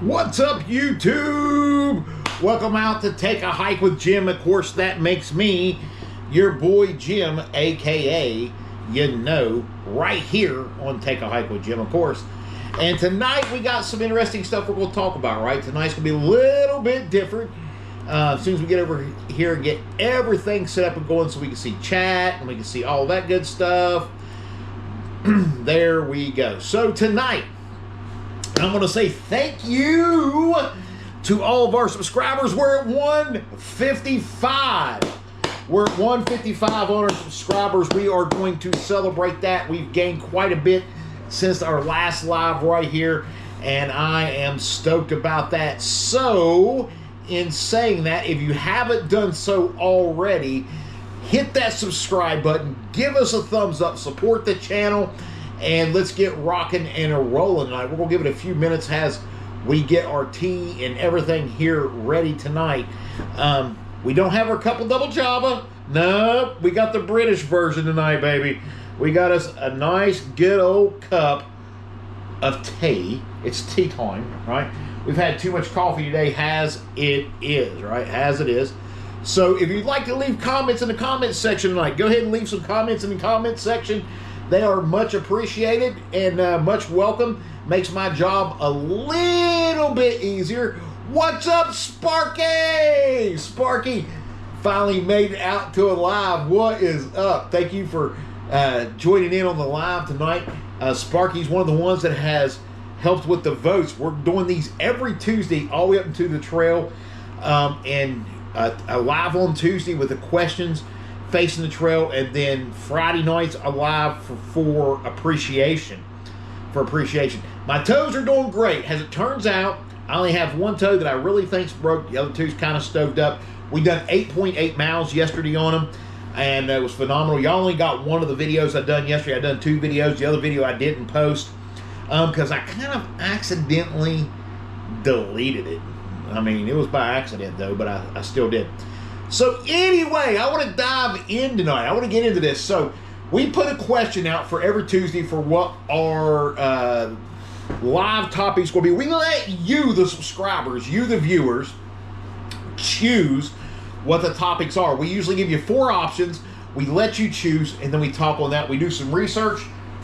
What's up, YouTube? Welcome out to Take a Hike with Jim. Of course, that makes me your boy Jim, aka right here on Take a Hike with Jim, of course. And tonight we got some interesting stuff we're going to talk about, right? Tonight's going to be a little bit different. As soon as we get over here and get everything set up and going so we can see chat and we can see all that good stuff. There we go. So tonight, I'm going to say thank you to all of our subscribers. We're at 155. We're at 155 on our subscribers. We are going to celebrate that. We've gained quite a bit since our last live right here, and I am stoked about that. So, in saying that, if you haven't done so already, hit that subscribe button, give us a thumbs up, support the channel, and let's get rocking and rolling tonight. We're going to give it a few minutes as we get our tea and everything here ready tonight. We don't have our cup of double Java. No, we got the British version tonight, baby. We got us a nice, good old cup of tea. It's tea time, right? We've had too much coffee today, as it is, right? As it is. So if you'd like to leave comments in the comments section tonight, go ahead and leave some comments in the comments section. They are much appreciated and much welcome. Makes my job a little bit easier. What's up, Sparky? Sparky finally made it out to a live. What is up? Thank you for joining in on the live tonight. Sparky's one of the ones that has helped with the votes. We're doing these every Tuesday all the way up into the trail, and a live on Tuesday with the questions facing the trail, and then Friday nights a live for appreciation. My toes are doing great. As it turns out, I only have one toe that I really think's broke. The other two's kind of stoved up. We done 8.8 miles yesterday on them, and it was phenomenal. Y'all only got one of the videos I done yesterday. I done 2 videos. The other video I didn't post because I kind of accidentally deleted it. I mean, it was by accident though, but I still did. So anyway, I want to dive in tonight. I want to get into this. So we put a question out for every Tuesday for what our live topics will be. We let you, the subscribers, you, the viewers, choose what the topics are. We usually give you 4 options. We let you choose, and then we talk on that. We do some research.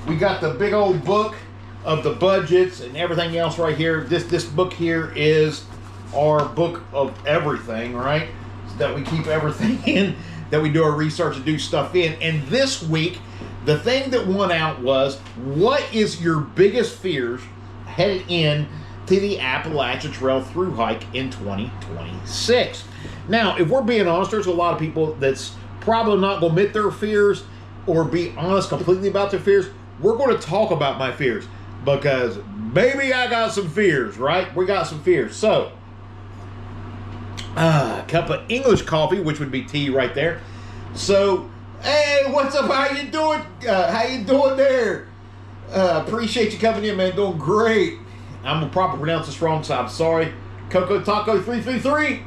We got the big old book of the budgets and everything else right here. This book here is our book of everything, right? So that we keep everything in, that we do our research and do stuff in. And this week, the thing that won out was, what is your biggest fears headed in to the Appalachian Trail thru hike in 2026? Now, if we're being honest, there's a lot of people that's probably not going to admit their fears or be honest completely about their fears. We're going to talk about my fears because, baby, I got some fears, right? We got some fears. So, a cup of English coffee, which would be tea right there. So, hey, what's up? How you doing? How you doing there? Appreciate you coming in, man. Doing great. I'm going to probably pronounce this wrong, so I'm sorry. Coco Taco 333.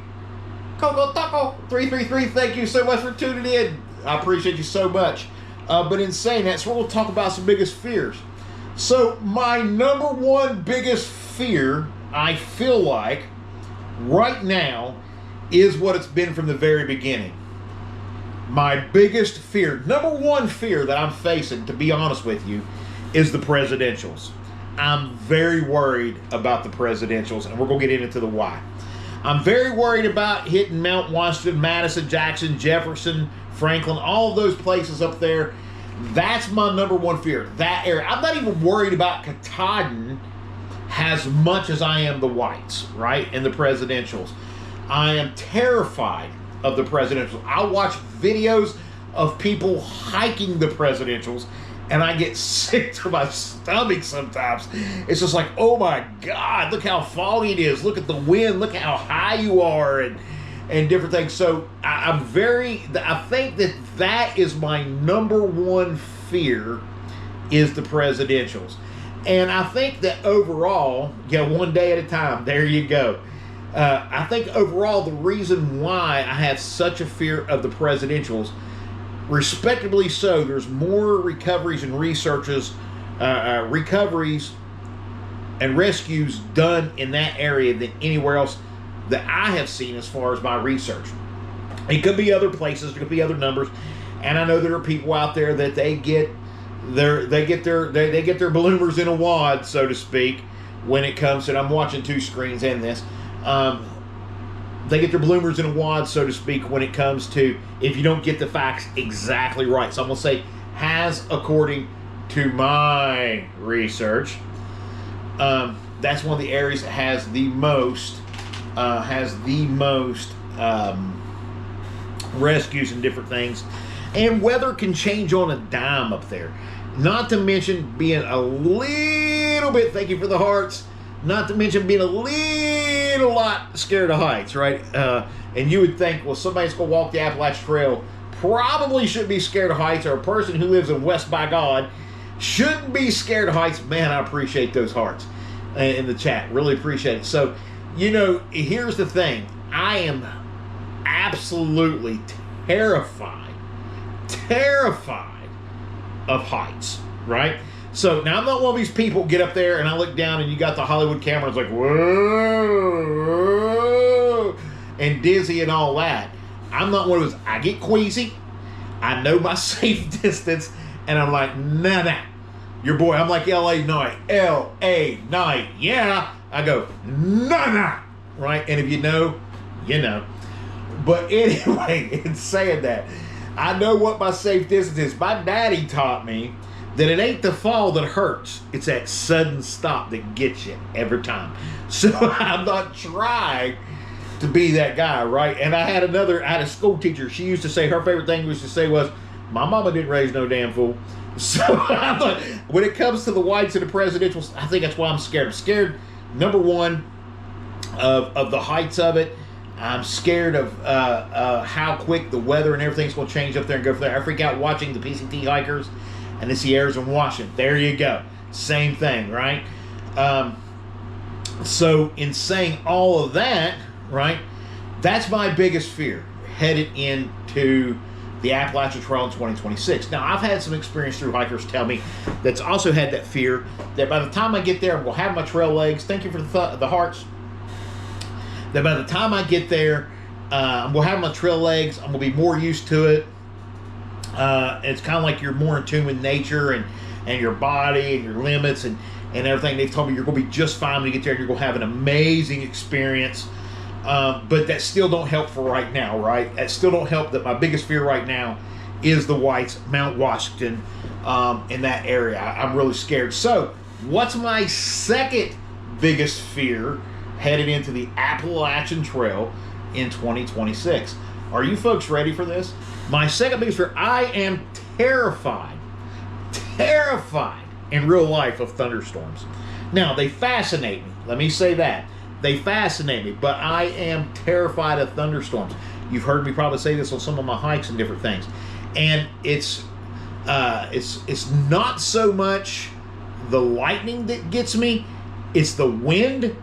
Coco Taco 333. Thank you so much for tuning in. I appreciate you so much. But in saying that, so we're going to talk about some biggest fears. So, my number one biggest fear, I feel like, right now, is what it's been from the very beginning. My biggest fear, number one fear that I'm facing, to be honest with you, is the presidentials. I'm very worried about the presidentials, and we're going to get into the why. I'm very worried about hitting Mount Washington, Madison, Jackson, Jefferson, Franklin, all of those places up there. That's my number one fear, that area. I'm not even worried about Katahdin as much as I am the whites, right, and the presidentials. I am terrified of the presidentials. I watch videos of people hiking the presidentials, and I get sick to my stomach sometimes. It's just like, oh my God, look how foggy it is. Look at the wind. Look how high you are, and different things. So I think that is my number one fear, is the presidentials. And I think that overall, one day at a time, there you go. I think overall the reason why I have such a fear of the presidentials, respectably so, there's more recoveries and recoveries and rescues done in that area than anywhere else that I have seen as far as my research. It could be other places, there could be other numbers, and I know there are people out there that they get their bloomers in a wad, so to speak, when it comes to, and I'm watching two screens in this. They get their bloomers in a wad, so to speak, when it comes to if you don't get the facts exactly right. So I'm going to say has, according to my research, that's one of the areas that has the most rescues and different things. And weather can change on a dime up there. Not to mention being a little bit, thank you for the hearts, not to mention being a little lot scared of heights, right? And you would think, well, somebody's going to walk the Appalachian Trail probably shouldn't be scared of heights, or a person who lives in West by God shouldn't be scared of heights. Man, I appreciate those hearts in the chat. Really appreciate it. So, you know, here's the thing. I am absolutely terrified of heights, right? So now I'm not one of these people get up there and I look down and you got the Hollywood camera. It's like, whoa, and dizzy and all that. I'm not one of those. I get queasy. I know my safe distance, and I'm like, nah. Your boy, I'm like L.A. Knight. L.A. Knight. Yeah. I go, nah. Right? And if you know, you know. But anyway, in saying that, I know what my safe distance is. My daddy taught me that it ain't the fall that hurts. It's that sudden stop that gets you every time. So I'm not trying to be that guy, right? And I had a school teacher. She used to say, her favorite thing was to say was, my mama didn't raise no damn fool. So I thought, when it comes to the whites and the presidential, I think that's why I'm scared. I'm scared, number one, of the heights of it. I'm scared of how quick the weather and everything's going to change up there and go from there. I freak out watching the PCT hikers and the Sierras in Washington. There you go. Same thing, right? So in saying all of that, right, that's my biggest fear headed into the Appalachian Trail in 2026. Now, I've had some experience through hikers tell me that's also had that fear that by the time I get there, I will have my trail legs. Thank you for the hearts. That by the time I get there, we'll have my trail legs. I'm going to be more used to it. It's kind of like you're more in tune with nature and your body and your limits and everything. They've told me you're going to be just fine when you get there and you're going to have an amazing experience. But that still don't help for right now, right? That still don't help that my biggest fear right now is the whites, Mount Washington, in that area. I'm really scared. So what's my second biggest fear headed into the Appalachian Trail in 2026? Are you folks ready for this? My second biggest fear, I am terrified in real life of thunderstorms. Now, they fascinate me. Let me say that. They fascinate me, but I am terrified of thunderstorms. You've heard me probably say this on some of my hikes and different things. And it's not so much the lightning that gets me, it's the wind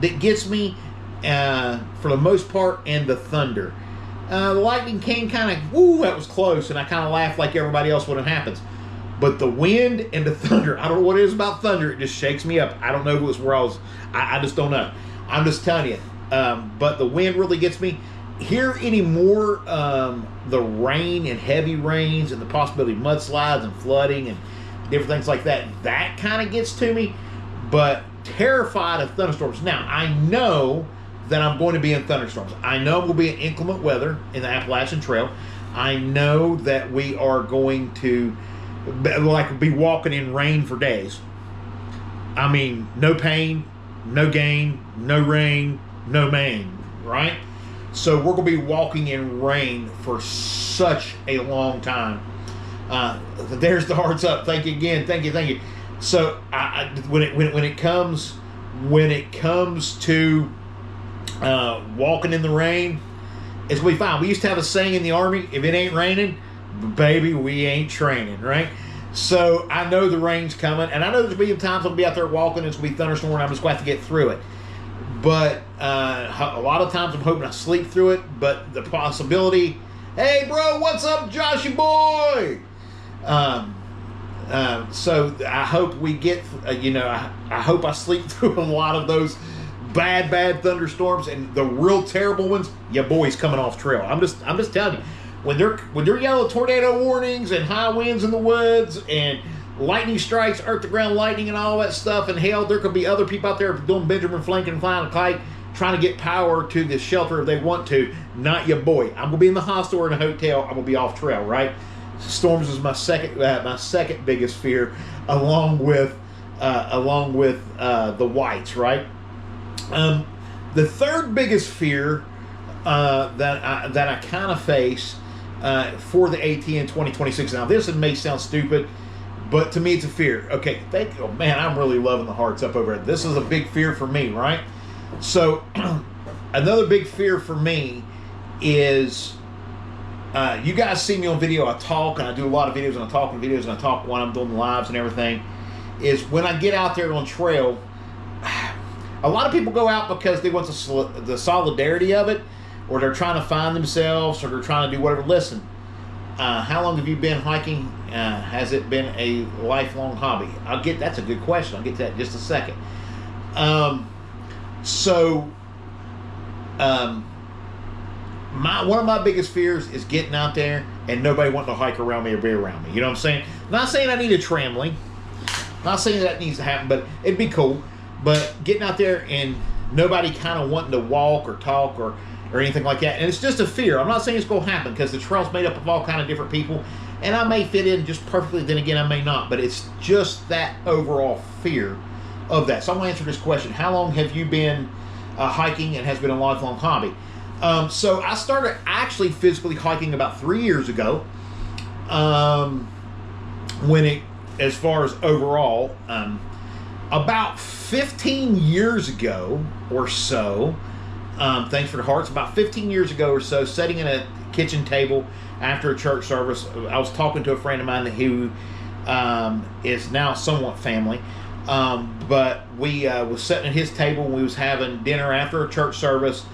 that gets me for the most part, and the thunder. The lightning came kind of, woo, that was close, and I kind of laughed like everybody else when it happens. But the wind and the thunder, I don't know what it is about thunder, it just shakes me up. I don't know if it was where I just don't know. I'm just telling you. But the wind really gets me. Here anymore, the rain and heavy rains and the possibility of mudslides and flooding and different things like that, that kind of gets to me. But terrified of thunderstorms. Now, I know that I'm going to be in thunderstorms. I know we'll be in inclement weather in the Appalachian Trail. I know that we are going to be walking in rain for days. I mean, no pain, no gain, no rain, no main, right? So we're going to be walking in rain for such a long time. There's the hearts up. Thank you again. Thank you. So when it comes to walking in the rain, it's going to be fine. We used to have a saying in the Army, if it ain't raining, baby, we ain't training, right? So I know the rain's coming, and I know there's going to be times I'll be out there walking, and it's going to be thunderstorm, and I'm just going to have to get through it. But a lot of times I'm hoping I sleep through it, but the possibility, hey, bro, what's up, Joshy boy? So I hope we get, I hope I sleep through a lot of those bad thunderstorms, and the real terrible ones, your boy's coming off trail. I'm just telling you, when they're yellow tornado warnings and high winds in the woods and lightning strikes, earth to ground lightning and all that stuff, and hell, there could be other people out there doing Benjamin Franklin flying a kite, trying to get power to the shelter if they want to. Not your boy. I'm gonna be in the hostel or in a hotel. I'm gonna be off trail, right? Storms is my second biggest fear, along with the whites, right? The third biggest fear that I kind of face for the AT in 2026. Now, this may sound stupid, but to me, it's a fear. Okay, thank you. Oh, man, I'm really loving the hearts up over it. This is a big fear for me, right? So, another big fear for me is, you guys see me on video. I talk, and I do a lot of videos, and I talk in videos, and I talk when I'm doing the lives and everything. Is when I get out there on trail. A lot of people go out because they want the solidarity of it, or they're trying to find themselves, or they're trying to do whatever. Listen, how long have you been hiking? Has it been a lifelong hobby? That's a good question. I'll get to that in just a second. One of my biggest fears is getting out there and nobody wanting to hike around me or be around me. You know what I'm saying? Not saying I need a tramline. Not saying that needs to happen, but it'd be cool. But getting out there and nobody kind of wanting to walk or talk or anything like that. And it's just a fear. I'm not saying it's going to happen because the trail's made up of all kind of different people. And I may fit in just perfectly. Then again, I may not. But it's just that overall fear of that. So I'm going to answer this question. How long have you been hiking and has been a lifelong hobby? So I started actually physically hiking about 3 years ago. As far as overall, about 15 years ago or so, thanks for the hearts, about 15 years ago or so, sitting at a kitchen table after a church service, I was talking to a friend of mine who is now somewhat family, but we was sitting at his table and we was having dinner after a church service,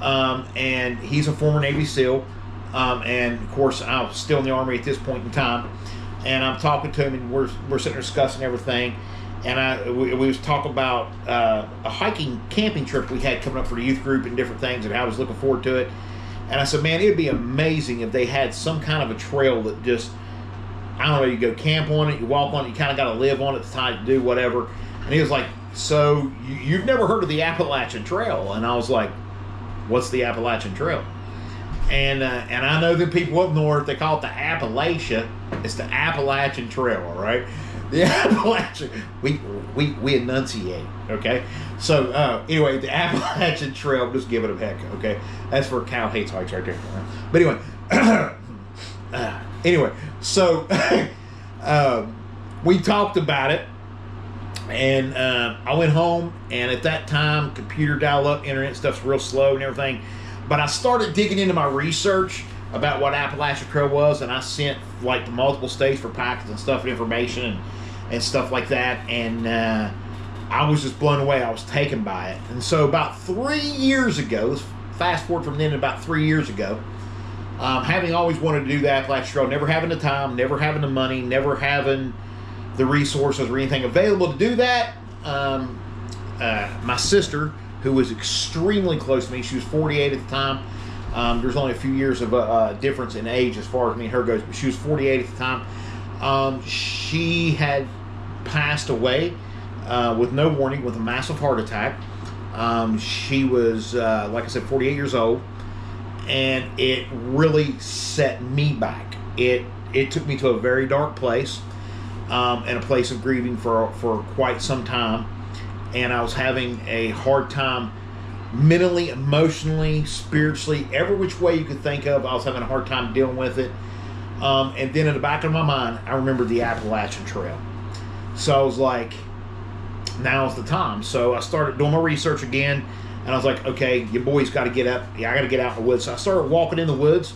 and he's a former Navy SEAL, and of course I was still in the Army at this point in time, and I'm talking to him and we're sitting there discussing everything. And we was talking about a hiking camping trip we had coming up for the youth group and different things, and I was looking forward to it. And I said, man, it'd be amazing if they had some kind of a trail that just, I don't know, you go camp on it, you walk on it, you kind of got to live on it, the time to do whatever. And he was like, so you've never heard of the Appalachian Trail? And I was like, what's the Appalachian Trail? And I know the people up north, they call it the Appalachia. It's the Appalachian Trail, all right? The Appalachian, we enunciate, okay? So anyway, the Appalachian Trail, I'm just giving it a heck, okay? That's for cow hates hikes right there. But anyway, so we talked about it, and I went home, and at that time, computer dial-up, internet stuff's real slow and everything. But I started digging into my research about what Appalachian Trail was, and I sent like to multiple states for packets and stuff and information and stuff like that, and I was just blown away. I was taken by it. And so about 3 years ago, let's fast forward from then to about 3 years ago, having always wanted to do the Appalachian Trail, never having the time, never having the money, never having the resources or anything available to do that, my sister, who was extremely close to me, she was 48 at the time. There's only a few years of difference in age as far as me and her goes, but she was 48 at the time. She had passed away with no warning, with a massive heart attack. She was, like I said, 48 years old, and it really set me back. It took me to a very dark place, and a place of grieving for quite some time. And I was having a hard time mentally, emotionally, spiritually, every which way you could think of. I was having a hard time dealing with it. And then in the back of my mind, I remembered the Appalachian Trail. So I was like, now's the time. So I started doing my research again, and I was like, okay, your boy's got to get up. Yeah, I got to get out in the woods. So I started walking in the woods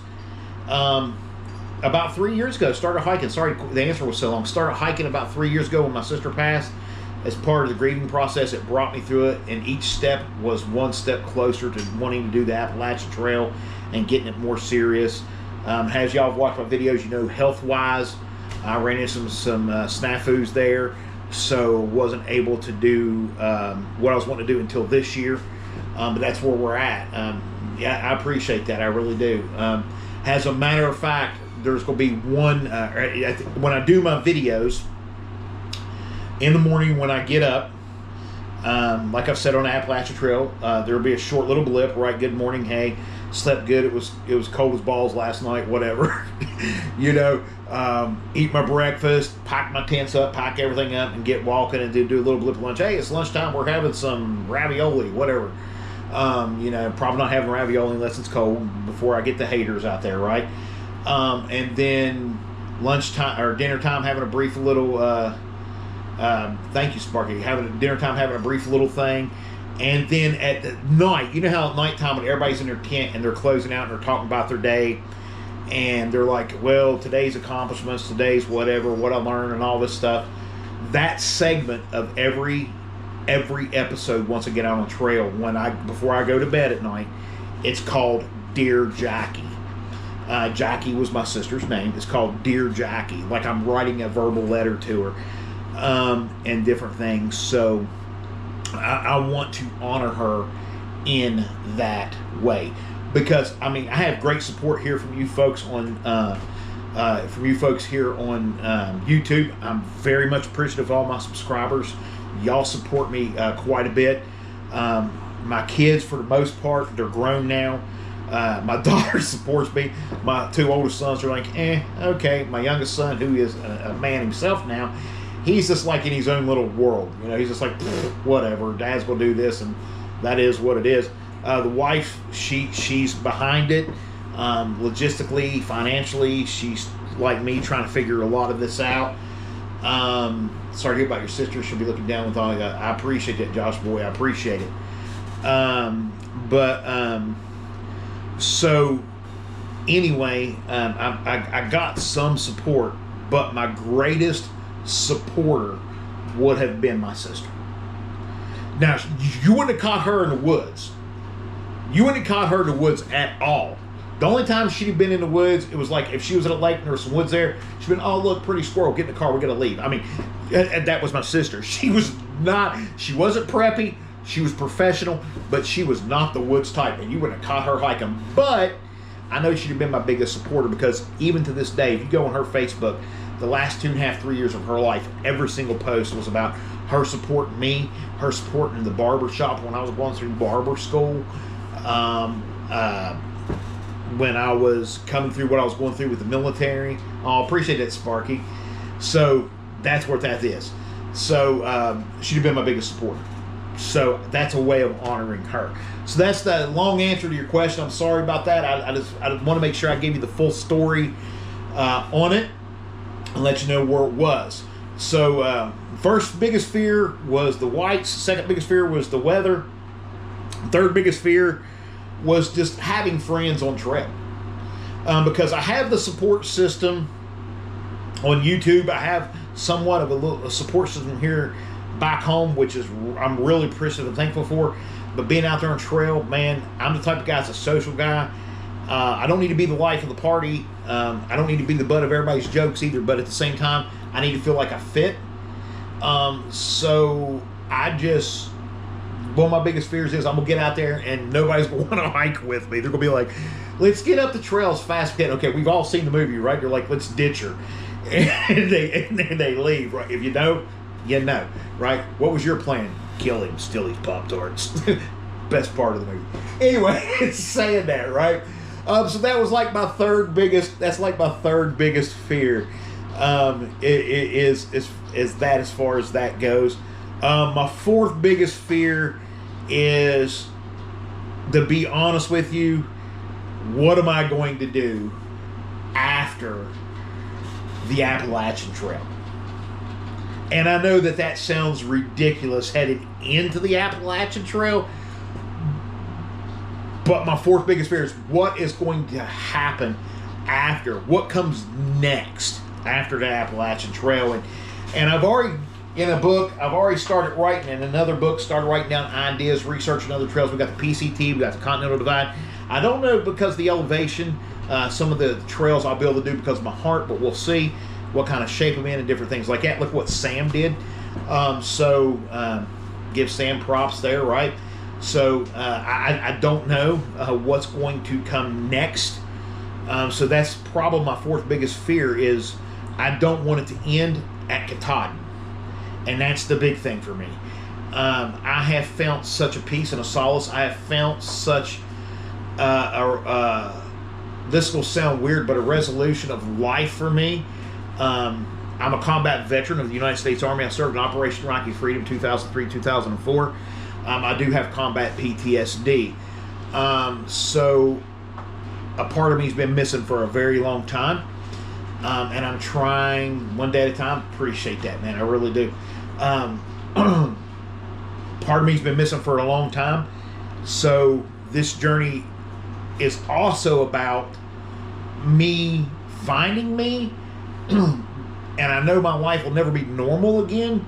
about 3 years ago. Started hiking. Sorry, the answer was so long. Started hiking about 3 years ago when my sister passed. As part of the grieving process, it brought me through it, and each step was one step closer to wanting to do the Appalachian Trail and getting it more serious. As y'all have watched my videos, you know, health-wise, I ran into some snafus there, so wasn't able to do what I was wanting to do until this year. But that's where we're at. Yeah, I appreciate that. I really do. As a matter of fact, there's going to be one when I do my videos in the morning when I get up. Like I've said on the Appalachian Trail, there'll be a short little blip, right? Good morning, hey, slept good. It was cold as balls last night, whatever. You know, eat my breakfast, pack my tents up, pack everything up, and get walking and do a little blip of lunch. Hey, it's lunchtime. We're having some ravioli, whatever. You know, probably not having ravioli unless it's cold before I get the haters out there, right? And then lunchtime or dinner time, having a brief little. Thank you, Sparky. Having a dinner time, having a brief little thing, and then at the night, you know how at nighttime when everybody's in their tent and they're closing out and they're talking about their day, and they're like, "Well, today's accomplishments, today's whatever, what I learned, and all this stuff." That segment of every episode, once I get out on the trail, before I go to bed at night, it's called Dear Jackie. Jackie was my sister's name. It's called Dear Jackie, like I'm writing a verbal letter to her. And different things. So I want to honor her in that way, because I mean I have great support here from you folks on YouTube. I'm very much appreciative of all my subscribers. Y'all support me quite a bit. My kids, for the most part, they're grown now. My daughter supports me. My two oldest sons are like, okay. My youngest son, who is a man himself now, he's just like in his own little world. You know, he's just like, whatever, Dad's gonna do this, and that is what it is. The wife, she's behind it, logistically, financially. She's like me, trying to figure a lot of this out. Sorry to hear about your sister. She'll be looking down with all that. I appreciate that, Josh boy. I appreciate it. So anyway, I got some support, but my greatest supporter would have been my sister. Now, you wouldn't have caught her in the woods. You wouldn't have caught her in the woods at all. The only time she'd have been in the woods, it was like if she was at a lake and there was some woods there, she'd been, oh, look, pretty squirrel, get in the car, we're going to leave. I mean, that was my sister. She wasn't preppy, she was professional, but she was not the woods type, and you wouldn't have caught her hiking. But I know she'd have been my biggest supporter, because even to this day, if you go on her Facebook, the last 2.5, 3 years of her life, every single post was about her supporting me, her supporting the barber shop when I was going through barber school, when I was coming through what I was going through with the military. Oh, appreciate that, Sparky. So that's what that is. So she'd have been my biggest supporter. So that's a way of honoring her. So that's the long answer to your question. I'm sorry about that. I want to make sure I gave you the full story on it and let you know where it was. So first biggest fear was the whites. Second biggest fear was the weather. Third biggest fear was just having friends on trail. Because I have the support system on YouTube. I have somewhat of a support system here back home, which is I'm really appreciative and thankful for. But being out there on trail, man, I'm the type of guy that's a social guy. I don't need to be the life of the party. I don't need to be the butt of everybody's jokes either. But at the same time, I need to feel like I fit. So I just, one of my biggest fears is I'm going to get out there and nobody's going to want to hike with me. They're going to be like, let's get up the trail as fast as we can. Okay, we've all seen the movie, right? They're like, let's ditch her. And they leave, right? If you know, you know, right? What was your plan? Kill him, steal his Pop-Tarts. Best part of the movie. Anyway, it's saying that, right? So that was like my third biggest, that's like my third biggest fear. Is that as far as that goes. My fourth biggest fear is, to be honest with you, what am I going to do after the Appalachian Trail? And I know that sounds ridiculous headed into the Appalachian Trail, but my fourth biggest fear is what is going to happen after, what comes next after the Appalachian Trail. And I've already, in a book, I've already started writing, in another book, started writing down ideas, researching other trails. We got the PCT, we got the Continental Divide. I don't know because of the elevation, some of the trails I'll be able to do because of my heart, but we'll see. what kind of shape I'm in, and different things like that. Look what Sam did. Give Sam props there, right? So I don't know what's going to come next. So that's probably my fourth biggest fear is I don't want it to end at Katahdin. And that's the big thing for me. I have found such a peace and a solace. I have found such this will sound weird, but a resolution of life for me. I'm a combat veteran of the United States Army. I served in Operation Rocky Freedom 2003-2004. I do have combat PTSD. So a part of me has been missing for a very long time. And I'm trying one day at a time. Appreciate that, man. I really do. Part of me has been missing for a long time. So this journey is also about me finding me. And I know my life will never be normal again,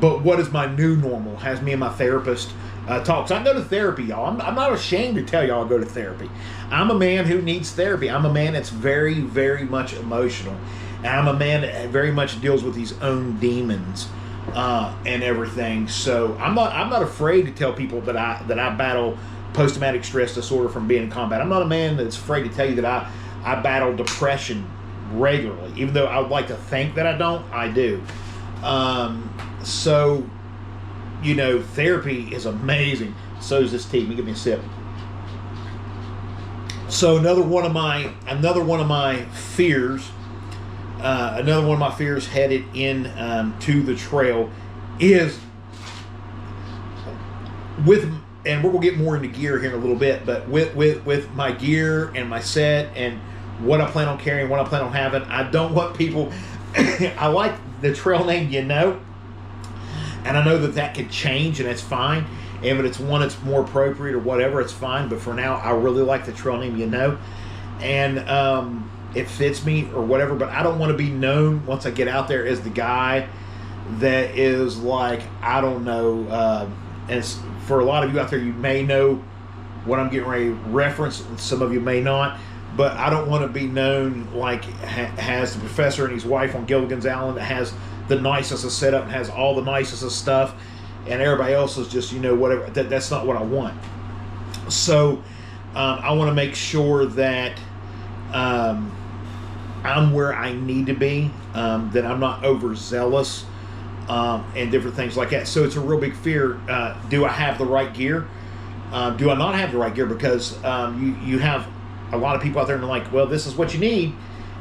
but what is my new normal? Has me and my therapist talk. So I go to therapy, y'all. I'm not ashamed to tell y'all I go to therapy. I'm a man who needs therapy. I'm a man that's very, very much emotional. And I'm a man that very much deals with his own demons and everything. So I'm not afraid to tell people that I battle post-traumatic stress disorder from being in combat. I'm not a man that's afraid to tell you that I battle depression regularly, even though I would like to think that I don't. I do. So, you know, therapy is amazing. So is this tea. Let me give me a sip. So another one of my fears, headed in to the trail is with. And we're going to get more into gear here in a little bit, but with my gear and my set and what I plan on carrying, what I plan on having, I don't want people... I like the trail name, you know, and I know that could change, and it's fine. And if it's one that's more appropriate or whatever, it's fine. But for now, I really like the trail name, you know, and it fits me or whatever. But I don't want to be known once I get out there as the guy that is like, I don't know, and it's, for a lot of you out there, you may know what I'm getting ready to reference, and some of you may not, but I don't want to be known like has the professor and his wife on Gilligan's Island that has the nicest of setup and has all the nicest of stuff, and everybody else is just, you know, whatever. That's not what I want. So I want to make sure that I'm where I need to be, that I'm not overzealous, and different things like that. So it's a real big fear. Do I have the right gear? Do I not have the right gear? Because you have a lot of people out there and they're like, well, this is what you need.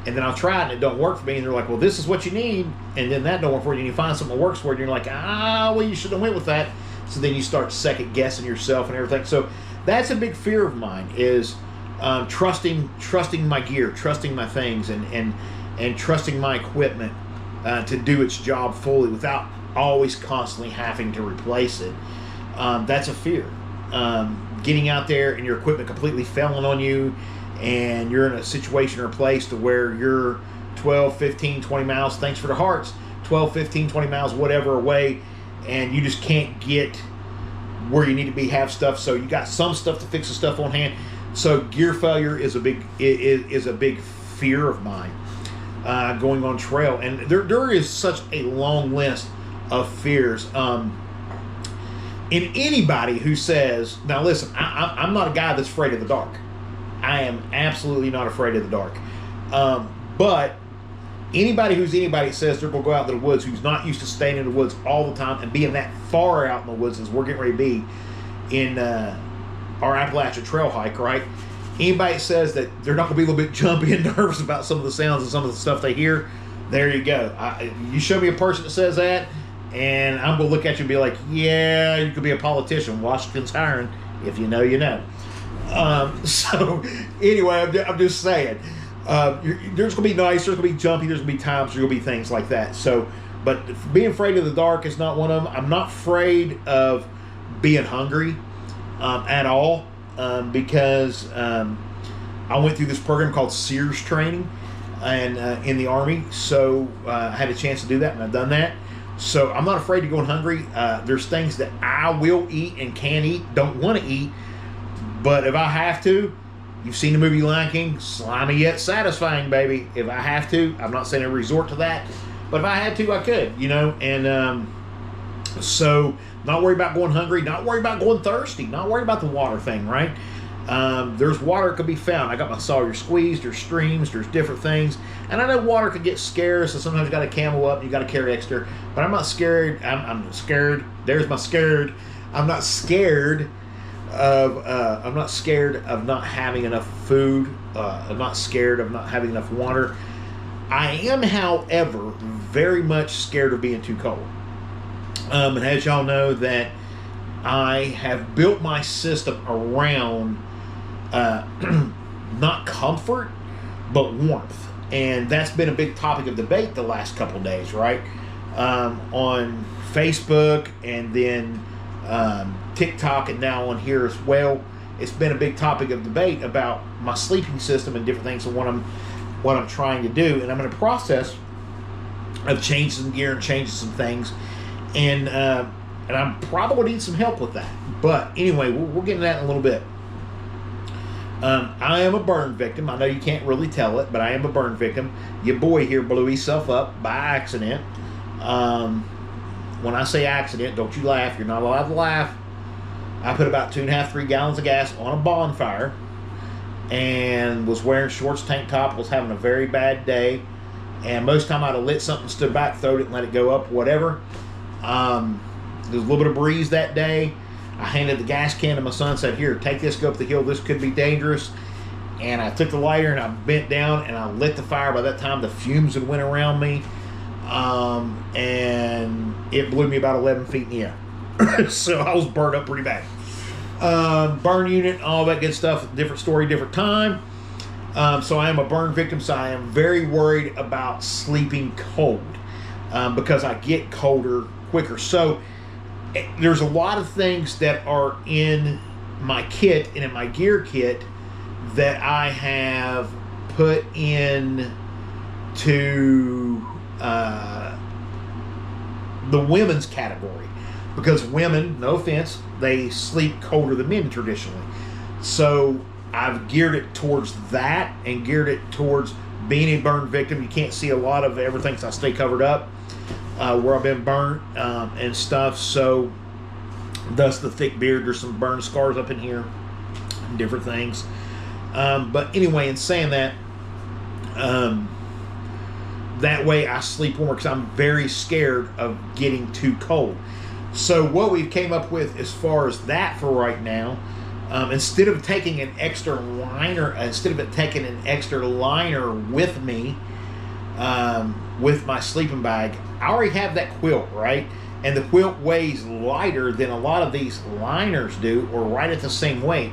And then I'll try it and it don't work for me. And they're like, well, this is what you need. And then that don't work for you. And you find something that works for you. And you're like, well, you should have went with that. So then you start second guessing yourself and everything. So that's a big fear of mine is trusting my gear, trusting my things, and trusting my equipment to do its job fully without always constantly having to replace it. That's a fear. Getting out there and your equipment completely failing on you, and you're in a situation or a place to where you're 12, 15, 20 miles, thanks for the hearts, 12, 15, 20 miles, whatever away, and you just can't get where you need to be, have stuff. So you got some stuff to fix the stuff on hand. So gear failure is a big fear of mine. Going on trail, and there is such a long list of fears. In anybody who says, now listen, I'm not a guy that's afraid of the dark. I am absolutely not afraid of the dark. But anybody that says they're going to go out to the woods, who's not used to staying in the woods all the time and being that far out in the woods as we're getting ready to be in our Appalachian Trail hike, right? Anybody that says that they're not going to be a little bit jumpy and nervous about some of the sounds and some of the stuff they hear, there you go. You show me a person that says that, and I'm going to look at you and be like, yeah, you could be a politician. Washington's hiring. If you know, you know. So, anyway, I'm just saying. There's going to be nice, there's going to be jumpy, there's going to be times, there's going to be things like that. So, but being afraid of the dark is not one of them. I'm not afraid of being hungry at all. Because I went through this program called Sears training and in the Army, so I had a chance to do that, and I've done that. So I'm not afraid to go hungry. There's things that I will eat and can eat, don't want to eat, but if I have to, You've seen the movie Lion King, slimy yet satisfying, baby. If I have to, I'm not saying I resort to that, but if I had to, I could, you know. And so, not worried about going hungry, not worried about going thirsty, not worried about the water thing, right? There's water could be found. I got my Sawyer squeeze. There's streams. There's different things, and I know water could get scarce, so sometimes you got to camel up. You got to carry extra, but I'm not scared. I'm scared. There's my scared. I'm not scared I'm not scared of not having enough food. I'm not scared of not having enough water. I am, however, very much scared of being too cold. And as y'all know, that I have built my system around not comfort, but warmth. And that's been a big topic of debate the last couple of days, right? On Facebook and then TikTok and now on here as well. It's been a big topic of debate about my sleeping system and different things and what I'm trying to do. And I'm in a process of changing some gear and changing some things. And I'm probably need some help with that. But anyway, we'll get into that in a little bit. I am a burn victim. I know you can't really tell it, but I am a burn victim. Your boy here blew himself up by accident. When I say accident, don't you laugh. You're not allowed to laugh. I put about 2.5, 3 gallons of gas on a bonfire and was wearing shorts, tank top, was having a very bad day. And most time I'd have lit something, stood back, throwed it, and let it go up, whatever. There was a little bit of breeze that day. I handed the gas can to my son, said, here, take this, go up the hill. This could be dangerous. And I took the lighter and I bent down and I lit the fire. By that time, the fumes had went around me. And it blew me about 11 feet in the air. So I was burned up pretty bad. Burn unit, all that good stuff. Different story, different time. So I am a burn victim. So I am very worried about sleeping cold because I get colder quicker. So there's a lot of things that are in my kit and in my gear kit that I have put in to the women's category, because women, no offense, they sleep colder than men traditionally. So I've geared it towards that and geared it towards being a burn victim. You can't see a lot of everything because I stay covered up where I've been burnt and stuff. So thus the thick beard. There's some burn scars up in here and different things. But anyway, in saying that, that way I sleep warmer because I'm very scared of getting too cold. So what we've came up with as far as that for right now, instead of taking an extra liner, with me, with my sleeping bag, I already have that quilt, right? And the quilt weighs lighter than a lot of these liners do, or right at the same weight.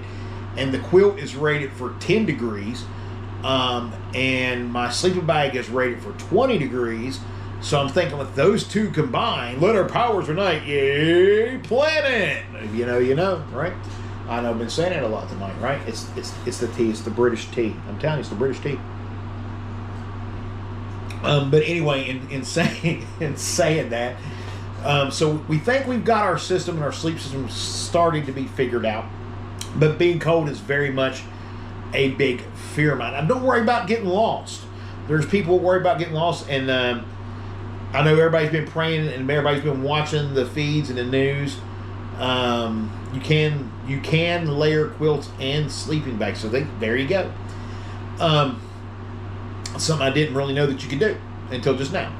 And the quilt is rated for 10 degrees. And my sleeping bag is rated for 20 degrees. So I'm thinking with those two combined, let our powers unite, yay, planet. You know, right? I know I've been saying it a lot tonight, right? It's the tea, it's the British tea. I'm telling you, it's the British tea. But anyway, in saying that, so we think we've got our system and our sleep system starting to be figured out. But being cold is very much a big fear of mine. I don't worry about getting lost. There's people who worry about getting lost, and I know everybody's been praying and everybody's been watching the feeds and the news. You can layer quilts and sleeping bags, so there you go. Something I didn't really know that you could do until just now.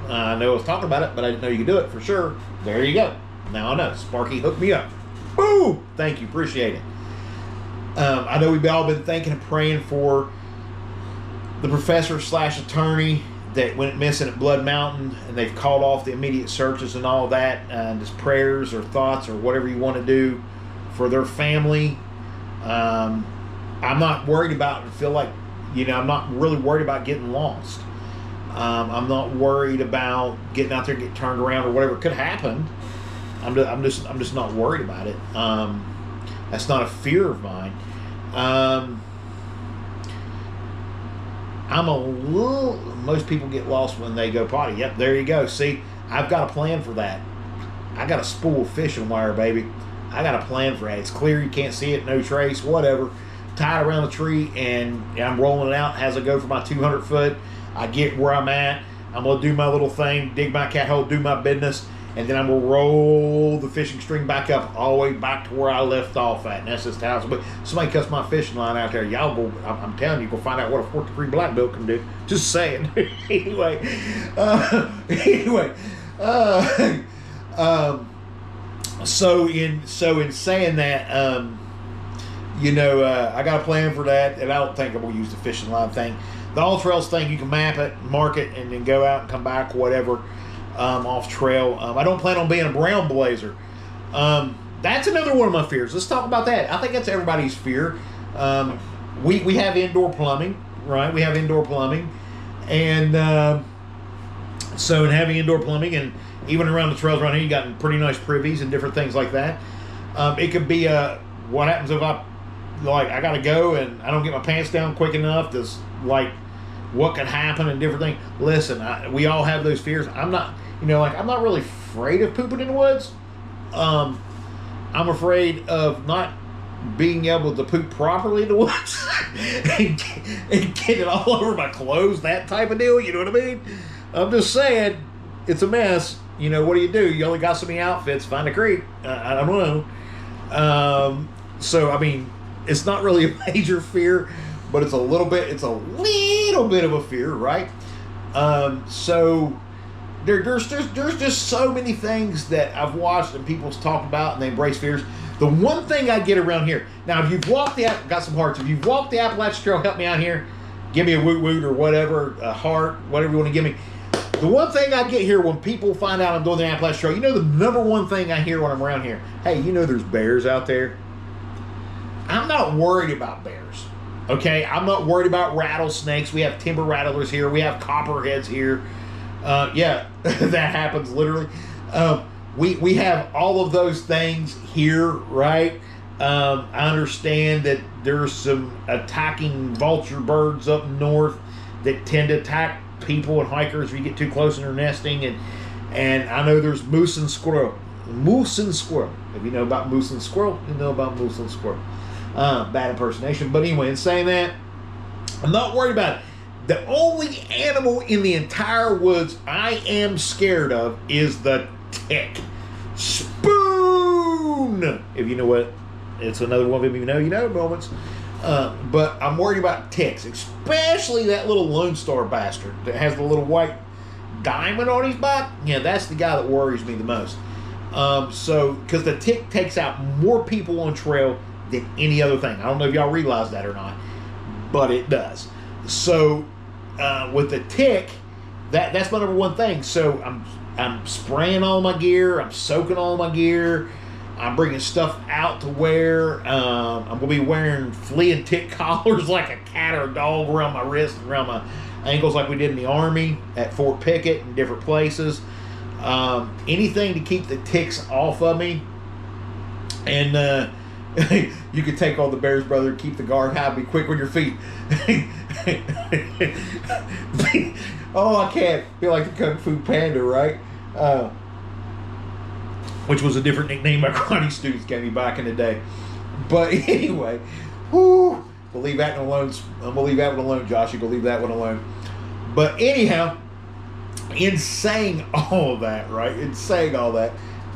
I know I was talking about it, but I didn't know you could do it for sure. There you go. Now I know. Sparky hooked me up. Boom! Thank you. Appreciate it. I know we've all been thinking and praying for the professor/attorney that went missing at Blood Mountain, and they've called off the immediate searches and all that, and just prayers or thoughts or whatever you want to do for their family. I'm not worried about it. I feel like, I'm not really worried about getting lost. I'm not worried about getting out there and get turned around or whatever could happen. I'm just not worried about it. That's not a fear of mine. Most people get lost when they go potty. Yep, there you go. See, I've got a plan for that. I got a spool of fishing wire, baby. I got a plan for that. It's clear, you can't see it, no trace, whatever. tied around the tree, and I'm rolling it out as I go for my 200 foot. I get where I'm at. I'm going to do my little thing, dig my cat hole, do my business, and then I'm going to roll the fishing string back up all the way back to where I left off at. And that's just how it's. But somebody cuts my fishing line out there, y'all go, I'm telling you, go find out what a 4th degree black bill can do. Just saying. Anyway. So in saying that, you know, I got a plan for that, and I don't think I'm going to use the fishing line thing. The all trails thing, you can map it, mark it, and then go out and come back, whatever, off trail. I don't plan on being a brown blazer. That's another one of my fears. Let's talk about that. I think that's everybody's fear. We have indoor plumbing, right? We have indoor plumbing, and so in having indoor plumbing, and even around the trails around here, you got pretty nice privies and different things like that. It could be what happens if I gotta go and I don't get my pants down quick enough. This what could happen and different things. Listen, we all have those fears. I'm not, I'm not really afraid of pooping in the woods. I'm afraid of not being able to poop properly in the woods and get it all over my clothes, that type of deal. You know what I mean? I'm just saying, it's a mess. What do? You only got so many outfits. Find a creek. I don't know. So I mean, it's not really a major fear, but it's a little bit. It's a little bit of a fear, right? So there's just so many things that I've watched and people's talked about, and they embrace fears. The one thing I get around here now, if you've walked got some hearts. If you've walked the Appalachian Trail, help me out here. Give me a woot woot or whatever, a heart, whatever you want to give me. The one thing I get here when people find out I'm doing the Appalachian Trail, the number one thing I hear when I'm around here, hey, there's bears out there. I'm not worried about bears, okay? I'm not worried about rattlesnakes. We have timber rattlers here. We have copperheads here. Yeah, that happens literally. We have all of those things here, right? I understand that there's some attacking vulture birds up north that tend to attack people and hikers if you get too close in their nesting, and I know there's moose and squirrel. If you know about moose and squirrel, you know about moose and squirrel. Bad impersonation, but anyway, in saying that, I'm not worried about it. The only animal in the entire woods I am scared of is the tick. Spoon! If you know what, it's another one of them, moments. But I'm worried about ticks, especially that little Lone Star bastard that has the little white diamond on his back. Yeah, that's the guy that worries me the most. Because the tick takes out more people on trail than any other thing. I don't know if y'all realize that or not, but it does. So with the tick, that's my number one thing. So I'm spraying all my gear. I'm soaking all my gear. I'm bringing stuff out to wear. I'm going to be wearing flea and tick collars like a cat or a dog around my wrists and around my ankles like we did in the Army at Fort Pickett and different places. Anything to keep the ticks off of me. And you could take all the bears, brother, and keep the guard high. Be quick with your feet. Oh, I can't. Feel like the Kung Fu Panda, right? Which was a different nickname my karate students gave me back in the day. But anyway, we'll leave that one alone. I'm gonna leave that one alone, Josh. You go leave that one alone. But anyhow, in saying all of that,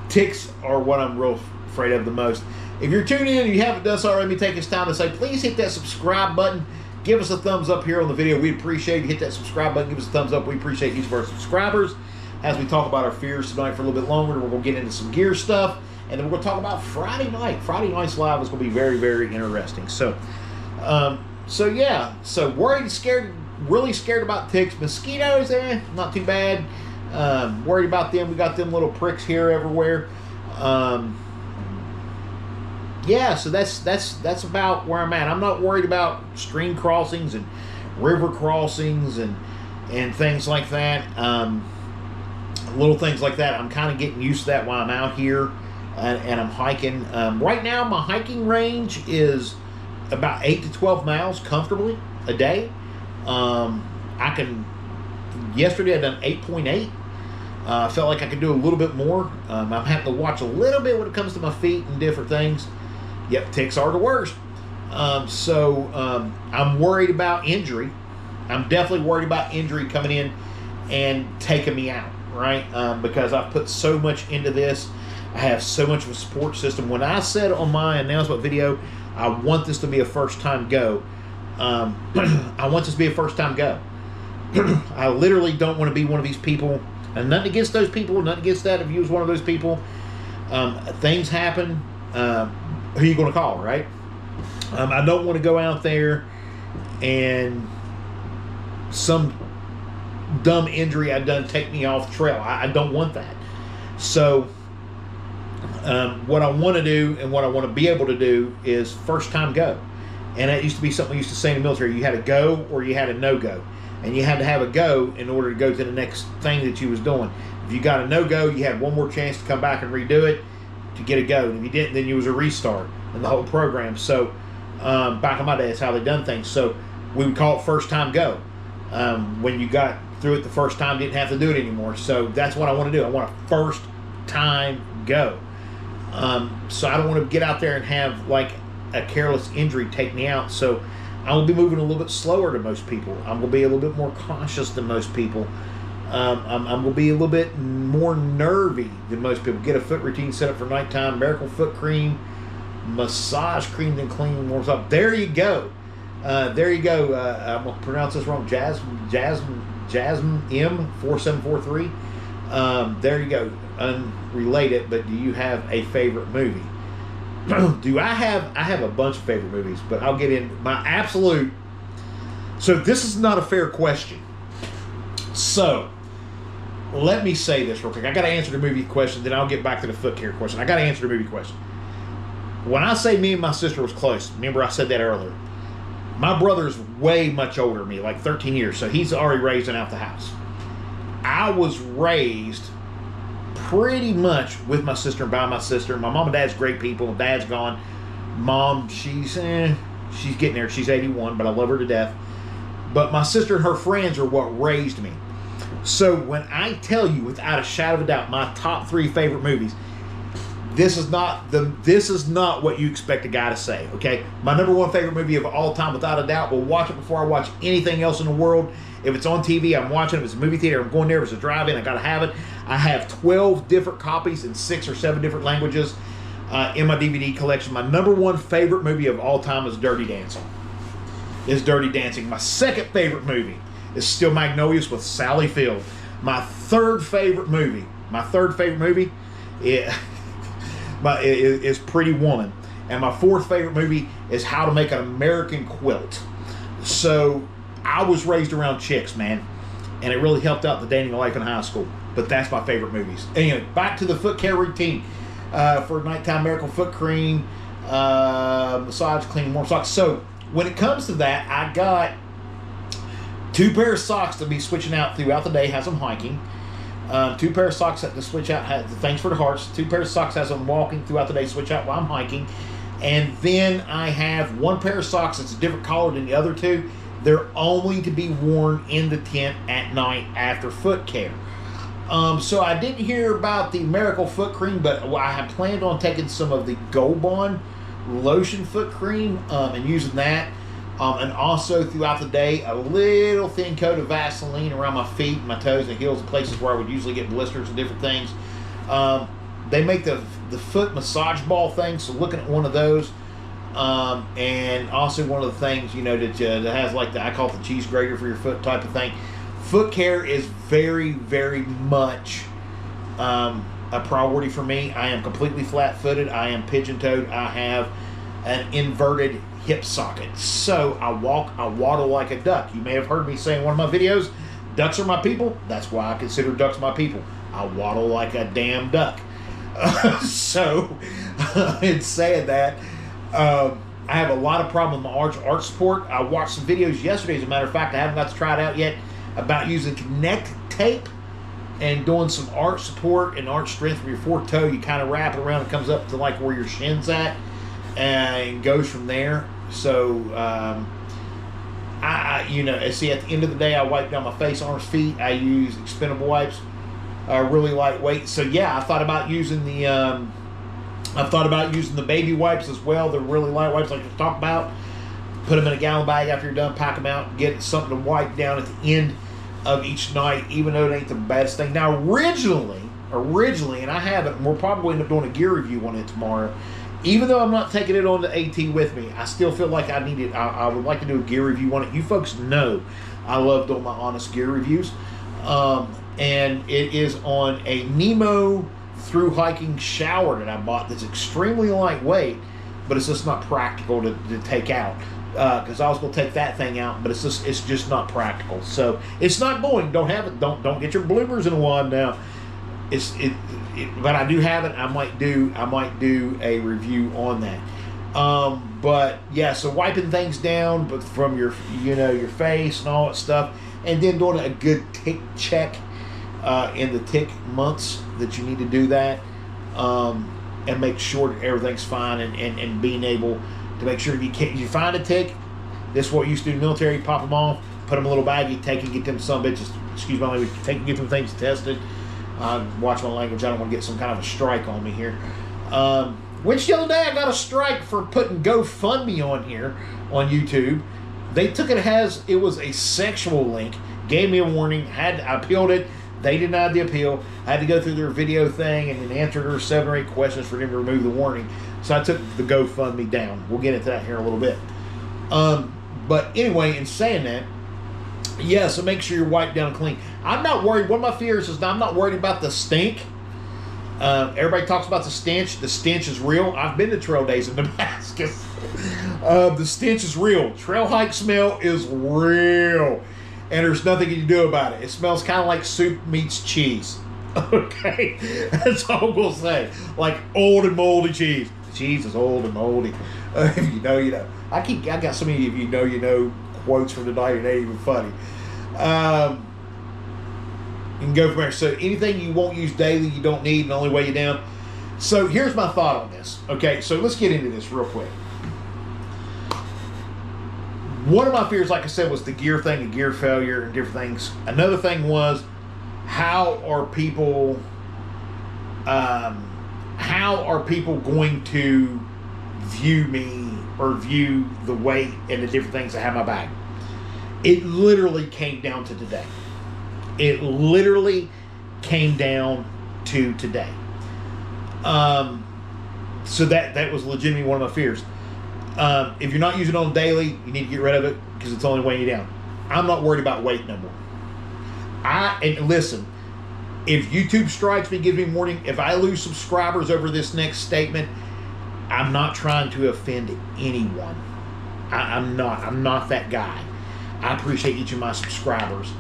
ticks are what I'm real afraid of the most. If you're tuning in and you haven't done so already, let me take this time to say, please hit that subscribe button. Give us a thumbs up here on the video. We appreciate it. Hit that subscribe button. Give us a thumbs up. We appreciate each of our subscribers. As we talk about our fears tonight for a little bit longer, we're going to get into some gear stuff. And then we're going to talk about Friday night. Friday night's live is going to be very, very interesting. So yeah. So worried, scared, really scared about ticks. Mosquitoes, not too bad. Worried about them. We got them little pricks here everywhere. Yeah, so that's about where I'm at. I'm not worried about stream crossings and river crossings and things like that. Little things like that. I'm kind of getting used to that while I'm out here and I'm hiking. Right now, my hiking range is about 8 to 12 miles comfortably a day. Yesterday I done 8.8. I felt like I could do a little bit more. I'm having to watch a little bit when it comes to my feet and different things. Yep, ticks are the worst. I'm worried about injury. I'm definitely worried about injury coming in and taking me out, right? Because I've put so much into this. I have so much of a support system. When I said on my announcement video, I want this to be a first-time go, I want this to be a first-time go. I literally don't want to be one of these people, and nothing against those people, nothing against that if you was one of those people. Things happen. Who are you going to call, right? I don't want to go out there and some dumb injury I've done take me off trail. I don't want that. So what I want to do and what I want to be able to do is first time go. And that used to be something we used to say in the military. You had a go or you had a no-go. And you had to have a go in order to go to the next thing that you was doing. If you got a no-go, you had one more chance to come back and redo it to get a go. And if you didn't, then you was a restart in the whole program. So back in my day, that's how they done things. So we would call it first time go. When you got through it the first time, didn't have to do it anymore. So that's what I want to do. I want a first time go. So I don't want to get out there and have like a careless injury take me out. So I will be moving a little bit slower than most people. I'm going to be a little bit more cautious than most people. I'm going to be a little bit more nervy than most people. Get a foot routine set up for nighttime. Miracle foot cream, massage cream, then clean warms up. There you go. There you go. I'm going to pronounce this wrong. Jasmine M4743. There you go. Unrelated, but do you have a favorite movie? I have a bunch of favorite movies, but I'll get in my absolute. So this is not a fair question. So let me say this real quick. I got to answer the movie question, then I'll get back to the foot care question. I got to answer the movie question. When I say me and my sister was close, remember I said that earlier. My brother's way much older than me, like 13 years, so he's already raised and out the house. I was raised pretty much with my sister and by my sister. My mom and dad's great people. Dad's gone. Mom, she's getting there. She's 81, but I love her to death. But my sister and her friends are what raised me. So when I tell you without a shadow of a doubt my top 3 favorite movies, this is not what you expect a guy to say, okay? My number 1 favorite movie of all time, without a doubt, will watch it before I watch anything else in the world. If it's on TV, I'm watching it. If it's a movie theater, I'm going there. If it's a drive-in, I got to have it. I have 12 different copies in 6 or 7 different languages in my DVD collection. My number 1 favorite movie of all time is Dirty Dancing. My second favorite movie is still Magnolias with Sally Field. My third favorite movie is Pretty Woman. And my fourth favorite movie is How to Make an American Quilt. So I was raised around chicks, man, and it really helped out the dating life in high school. But that's my favorite movies. Anyway, back to the foot care routine for nighttime miracle foot cream, massage, clean, warm socks. So when it comes to that, I got 2 pair of socks to be switching out throughout the day as I'm hiking. 2 pair of socks to switch out. Thanks for the hearts. 2 pair of socks as I'm walking throughout the day, switch out while I'm hiking. And then I have 1 pair of socks that's a different color than the other 2. They're only to be worn in the tent at night after foot care. So I didn't hear about the Miracle Foot Cream, but I have planned on taking some of the Gold Bond lotion foot cream and using that. And also throughout the day, a little thin coat of Vaseline around my feet, my toes, and heels, and places where I would usually get blisters and different things. They make the foot massage ball thing, so looking at one of those. And also one of the things, you know, that has like I call it the cheese grater for your foot type of thing. Foot care is very, very much a priority for me. I am completely flat-footed. I am pigeon-toed. I have an inverted hip socket. So I waddle like a duck. You may have heard me say in one of my videos, ducks are my people. That's why I consider ducks my people. I waddle like a damn duck. So in saying that, I have a lot of problem with my arch support. I watched some videos yesterday, as a matter of fact. I haven't got to try it out yet, about using Connect tape and doing some arch support and arch strength from your forked toe. You kind of wrap it around. It comes up to like where your shin's at and goes from there. So, you know, see, at the end of the day, I wipe down my face, arms, feet. I use expendable wipes, really lightweight. So, yeah, I thought about using the I've thought about using the baby wipes as well. They're really light wipes like we talked about. Put them in a gallon bag after you're done, pack them out, get something to wipe down at the end of each night, even though it ain't the baddest thing. Now, originally, and I haven't, and we'll probably end up doing a gear review on it tomorrow. Even though I'm not taking it on the AT with me, I still feel like I need it. I would like to do a gear review on it. You folks know I love doing my honest gear reviews. And it is on a Nemo thru-hiking shower that I bought that's extremely lightweight, but it's just not practical to take out. Because I was going to take that thing out, but it's just not practical. So it's not going. Don't have it. Don't get your bloomers in a wad now. But I do have it. I might do a review on that. But yeah, so wiping things down, but from your face and all that stuff, and then doing a good tick check in the tick months that you need to do that, and make sure that everything's fine, and being able to make sure if you find a tick, this is what you used to do in the military: pop them off, put them in a little bag, you take and get them some bitches. Excuse my language. Take and get them things tested. Watch my language. I don't want to get some kind of a strike on me here. Which the other day I got a strike for putting GoFundMe on here on YouTube. They took it as it was a sexual link, gave me a warning, I appealed it. They denied the appeal. I had to go through their video thing and then answer their 7 or 8 questions for them to remove the warning. So I took the GoFundMe down. We'll get into that here in a little bit. But anyway, in saying that, yeah, so make sure you're wiped down clean. I'm not worried. One of my fears is I'm not worried about the stink. Everybody talks about the stench. The stench is real. I've been to trail days in Damascus. The stench is real. Trail hike smell is real. And there's nothing you can do about it. It smells kind of like soup meets cheese. Okay? That's all we'll say. Like old and moldy cheese. The cheese is old and moldy. If you know, you know. I got so many of you know quotes from the night, and they ain't even funny. You can go from there. So anything you won't use daily, you don't need, and only weigh you down. So here's my thought on this. Okay, so let's get into this real quick. One of my fears, like I said, was the gear thing, the gear failure, and different things. Another thing was, how are people going to view me or view the weight and the different things I have in my bag? It literally came down to today. It literally came down to today. So that was legitimately one of my fears. If you're not using it on daily, you need to get rid of it because it's only weighing you down. I'm not worried about weight no more. And listen, if YouTube strikes me, gives me a warning, if I lose subscribers over this next statement, I'm not trying to offend anyone. I'm not that guy. I appreciate each of my subscribers.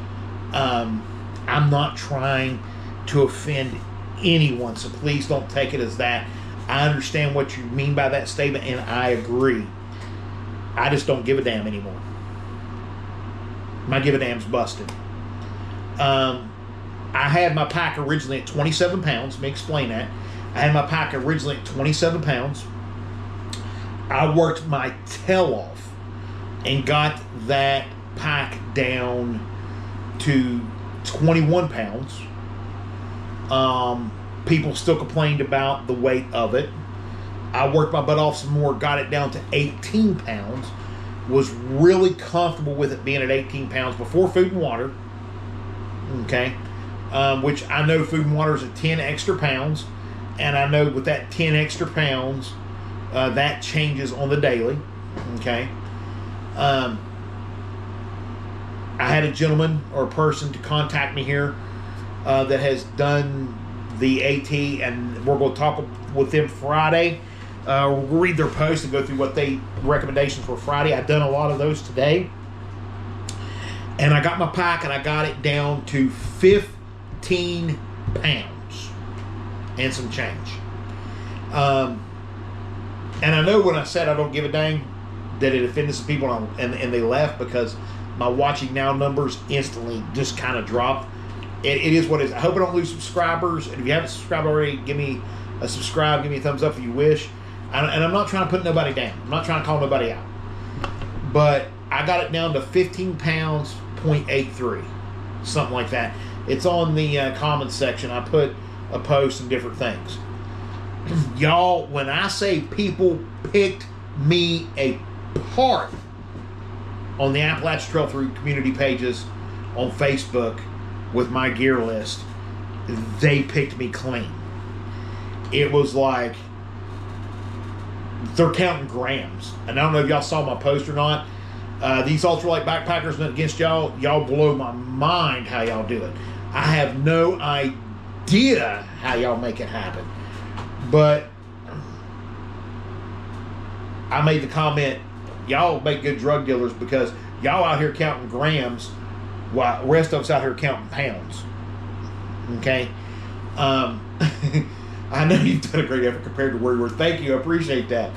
I'm not trying to offend anyone, so please don't take it as that. I understand what you mean by that statement, and I agree. I just don't give a damn anymore. My give a damn's busted. I had my pack originally at 27 pounds. Let me explain that. I had my pack originally at 27 pounds. I worked my tail off and got that pack down to 21 pounds. People still complained about the weight of it. I worked my butt off some more, got it down to 18 pounds. Was really comfortable with it being at 18 pounds before food and water. Okay. Which I know food and water is at 10 extra pounds. And I know with that 10 extra pounds, that changes on the daily. Okay. I had a gentleman or a person to contact me here that has done the AT, and we're going to talk with them Friday. We'll read their post and go through what they recommendations for Friday. I've done a lot of those today. And I got my pack and I got it down to 15 pounds and some change. And I know when I said I don't give a dang that it offended some people and they left because my watching now numbers instantly just kind of dropped. It is what it is. I hope I don't lose subscribers. And if you haven't subscribed already, give me a subscribe. Give me a thumbs up if you wish. And I'm not trying to put nobody down. I'm not trying to call nobody out. But I got it down to 15 pounds, 0.83. Something like that. It's on the comments section. I put a post and different things. Y'all, when I say people picked me apart on the Appalachian Trail through community pages on Facebook with my gear list, they picked me clean. It was like they're counting grams. And I don't know if y'all saw my post or not. These ultralight backpackers, nothing against y'all. Y'all blow my mind how y'all do it. I have no idea how y'all make it happen. But I made the comment, y'all make good drug dealers because y'all out here counting grams while the rest of us out here counting pounds. Okay? I know you've done a great effort compared to where you were. Thank you. I appreciate that.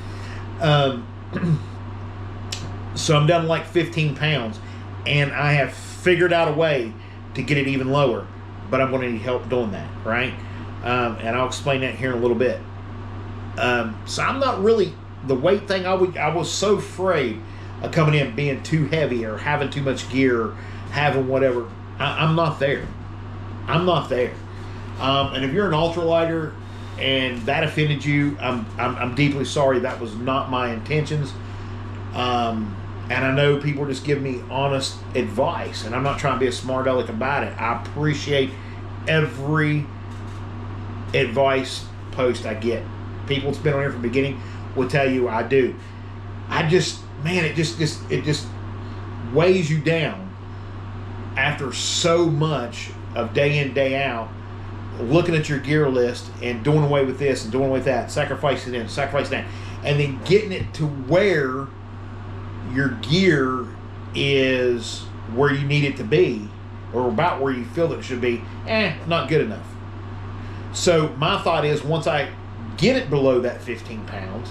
So I'm down to like 15 pounds, and I have figured out a way to get it even lower, but I'm going to need help doing that, right? And I'll explain that here in a little bit. So I'm not really, the weight thing, I was so afraid of coming in being too heavy or having too much gear, having whatever. I'm not there. I'm not there. And if you're an ultralighter and that offended you, I'm deeply sorry. That was not my intentions. And I know people just give me honest advice, and I'm not trying to be a smart aleck about it. I appreciate every advice post I get. People that's been on here from the beginning will tell you I do. I just, man, it just weighs you down after so much of day in, day out, looking at your gear list and doing away with this and doing away with that, sacrificing this, sacrificing that, and then getting it to where your gear is where you need it to be, or about where you feel that it should be, not good enough. So my thought is, once I get it below that 15 pounds,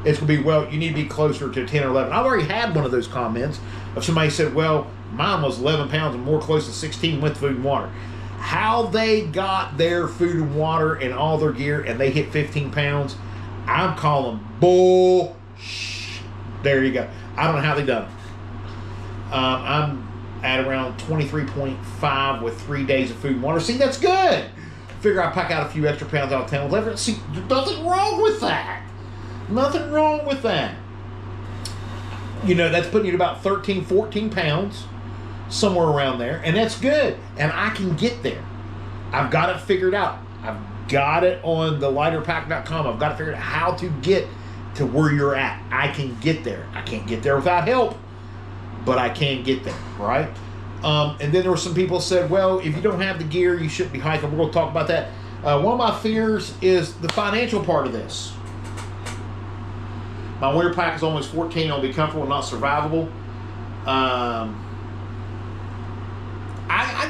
it's going to be, well, you need to be closer to 10 or 11. I've already had one of those comments of somebody said, well, mine was 11 pounds and more close to 16 with food and water. How they got their food and water and all their gear and they hit 15 pounds, I'm calling bull. There you go. I don't know how they done it. I'm at around 23.5 with 3 days of food and water. See, that's good. Figure I pack out a few extra pounds out of town. See, nothing wrong with that. Nothing wrong with that. You know, that's putting you at about 13, 14 pounds, somewhere around there, and that's good. And I can get there. I've got it figured out. I've got it on the lighterpack.com. I've got it figured out how to get to where you're at. I can get there. I can't get there without help, but I can get there, right? And then there were some people who said, well, if you don't have the gear, you shouldn't be hiking. We're going to talk about that. One of my fears is the financial part of this. My winter pack is almost 14. I'll be comfortable, not survivable. I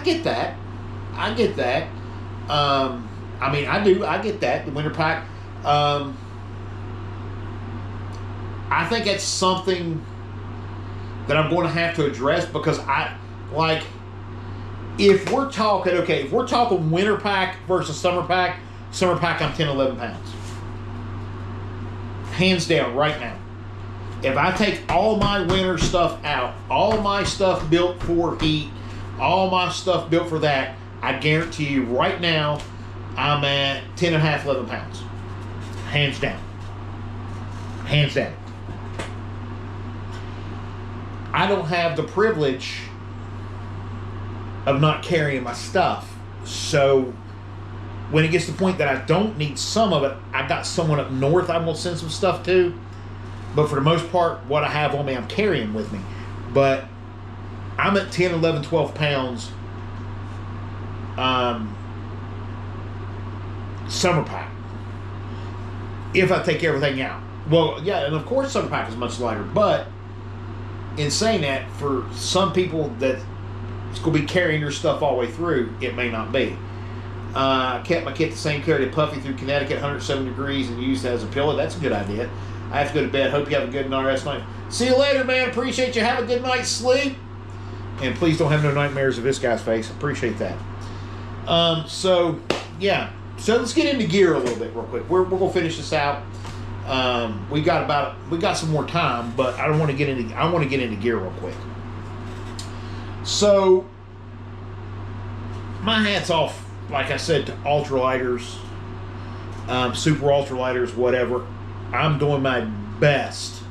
get that. I get that. I mean, I do. I get that. The winter pack. I think it's something that I'm going to have to address because if we're talking winter pack versus summer pack, I'm 10, 11 pounds. Hands down right now. If I take all my winter stuff out, all my stuff built for heat, all my stuff built for that, I guarantee you right now, I'm at 10 and a half, 11 pounds. Hands down. Hands down. I don't have the privilege of not carrying my stuff. So when it gets to the point that I don't need some of it, I got someone up north I'm going to send some stuff to. But for the most part, what I have on me, I'm carrying with me. But I'm at 10, 11, 12 pounds summer pack. If I take everything out. Well, yeah, and of course summer pack is much lighter. But in saying that, for some people that it's going to be carrying your stuff all the way through, it may not be. I kept my kit the same, carried a puffy through Connecticut, 107 degrees, and used it as a pillow. That's a good idea. I have to go to bed. Hope you have a good night. See you later, man. Appreciate you. Have a good night's sleep. And please don't have no nightmares of this guy's face. Appreciate that. So, yeah. So let's get into gear a little bit real quick. We're going to finish this out. We got some more time, but I want to get into gear real quick. So, my hat's off, like I said, to ultralighters, super ultralighters, whatever. I'm doing my best.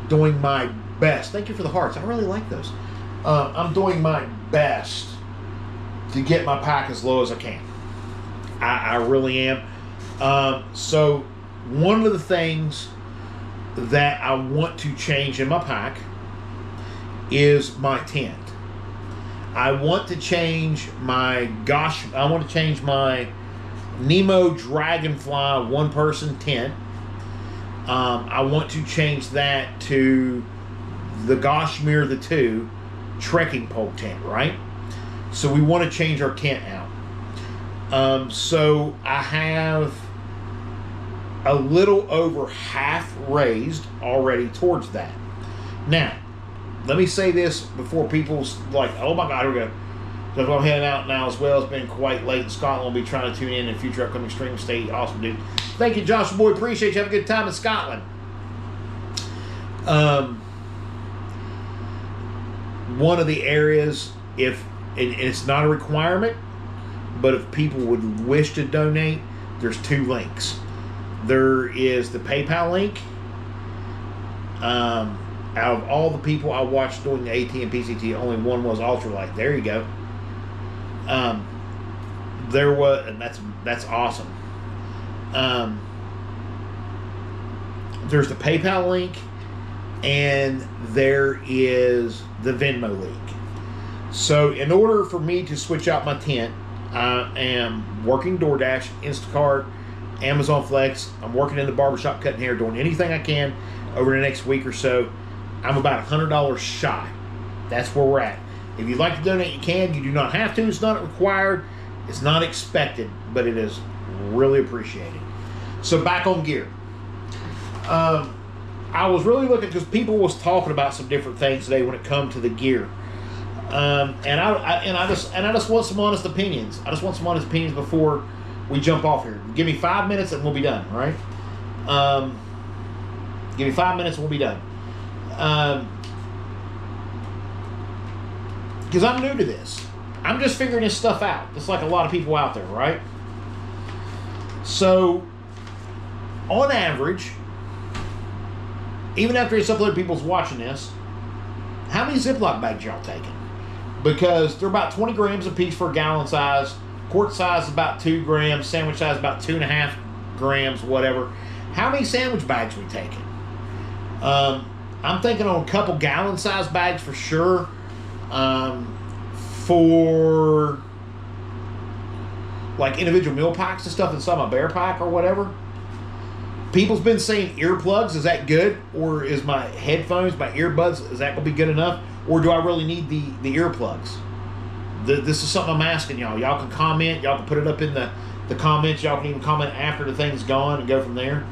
Doing my best. Thank you for the hearts. I really like those. I'm doing my best to get my pack as low as I can. I really am. So one of the things that I want to change in my pack is my tent. I want to change my Nemo Dragonfly one-person tent. I want to change that to the Goshmere the 2 trekking pole tent, right? So we want to change our tent out. So I have a little over half raised already towards that. Now, let me say this before people's like, oh my God, here we go. Because I'm heading out now as well. It's been quite late in Scotland. We'll be trying to tune in future upcoming streams. Stay awesome, dude. Thank you, Joshua Boy. Appreciate you. Have a good time in Scotland. One of the areas, if it's not a requirement, but if people would wish to donate, there's 2 links. There is the PayPal link. Out of all the people I watched doing the AT and PCT, only one was ultralight. There you go. There was, and that's awesome. There's the PayPal link, and there is the Venmo link. So in order for me to switch out my tent, I am working DoorDash, Instacart, Amazon Flex. I'm working in the barbershop cutting hair, doing anything I can over the next week or so. I'm about $100 shy. That's where we're at. If you'd like to donate, you can. You do not have to. It's not required. It's not expected, but it is really appreciated. So back on gear. I was really looking because people was talking about some different things today when it comes to the gear. And I just want some honest opinions. I just want some honest opinions before we jump off here. Give me 5 minutes and we'll be done. All right. Give me 5 minutes and we'll be done. Because I'm new to this. I'm just figuring this stuff out. Just like a lot of people out there, right? So, on average, even after it's uploaded, people's watching this, how many Ziploc bags y'all taking? Because they're about 20 grams a piece for a gallon size. Quart size is about 2 grams. Sandwich size about 2.5 grams, whatever. How many sandwich bags we taking? I'm thinking on a couple gallon size bags for sure. For like individual meal packs and stuff inside my bear pack or whatever. People's been saying earplugs. Is that good? Or is my headphones, my earbuds, is that going to be good enough? Or do I really need the earplugs? This is something I'm asking y'all. Y'all can comment. Y'all can put it up in the comments. Y'all can even comment after the thing's gone and go from there.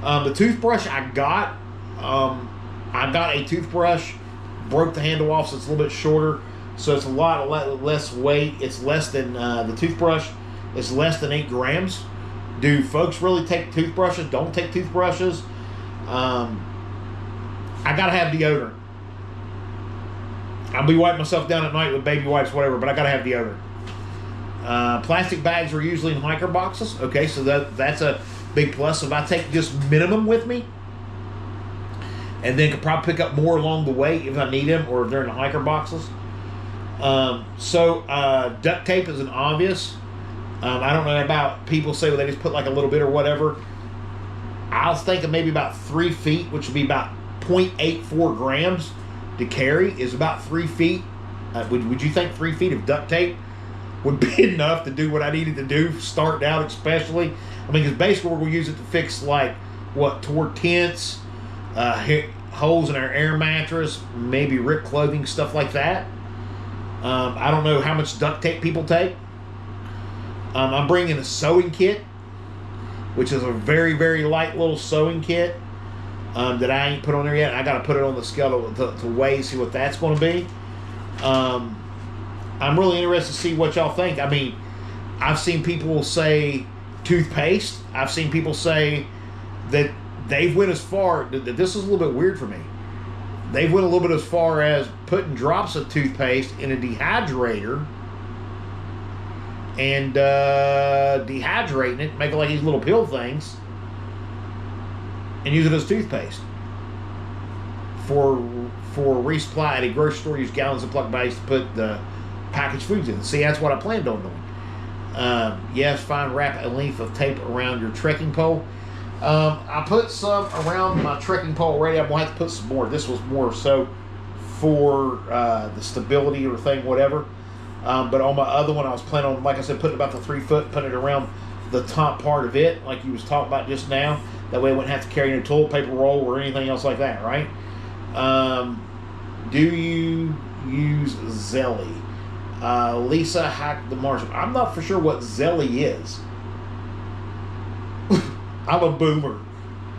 The toothbrush I got a toothbrush. Broke the handle off, so it's a little bit shorter. So it's a lot less weight. It's less than the toothbrush. It's less than 8 grams. Do folks really take toothbrushes? Don't take toothbrushes. I gotta have deodorant. I'll be wiping myself down at night with baby wipes, whatever, but I gotta have deodorant. Plastic bags are usually in hiker boxes. Okay, so that's a big plus. So if I take just minimum with me, and then could probably pick up more along the way if I need them, or if they're in the hiker boxes. Duct tape is an obvious. I don't know about people say, well, they just put like a little bit or whatever. I was thinking maybe about 3 feet, which would be about 0.84 grams to carry, is about 3 feet. Would you think 3 feet of duct tape would be enough to do what I needed to do, starting out especially? I mean, because basically we're going to use it to fix like, toward tents, holes in our air mattress, maybe ripped clothing, stuff like that. I don't know how much duct tape people take. I'm bringing a sewing kit, which is a very, very light little sewing kit that I ain't put on there yet. I got to put it on the scale to weigh, see what that's going to be. I'm really interested to see what y'all think. I mean, I've seen people say toothpaste. I've seen people say that they've went as far, this is a little bit weird for me. They've went a little bit as far as putting drops of toothpaste in a dehydrator and dehydrating it, make it like these little pill things, and use it as toothpaste. For resupply at a grocery store, use gallons of plucked bags to put the packaged foods in. See, that's what I planned on doing. Yes, fine, wrap a length of tape around your trekking pole. I put some around my trekking pole already. I'm going to have to put some more. This was more so for the stability or thing, whatever. But on my other one, I was planning on, like I said, putting about the 3 foot, putting it around the top part of it, like you was talking about just now. That way I wouldn't have to carry any toilet paper roll or anything else like that, right? Do you use Zelly? Lisa Hack the Marshall. I'm not for sure what Zelly is. I'm a boomer.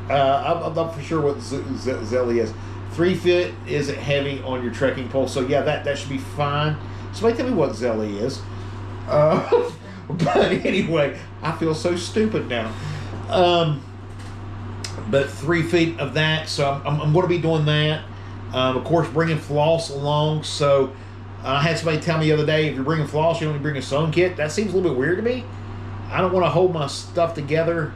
I'm not for sure what Zelly is. 3 foot isn't heavy on your trekking pole, so yeah, that should be fine. Somebody tell me what Zelly is. But anyway, I feel so stupid now. But 3 feet of that, so I'm going to be doing that. Of course, bringing floss along. So I had somebody tell me the other day, if you're bringing floss, you don't need to bring a sewing kit. That seems a little bit weird to me. I don't want to hold my stuff together.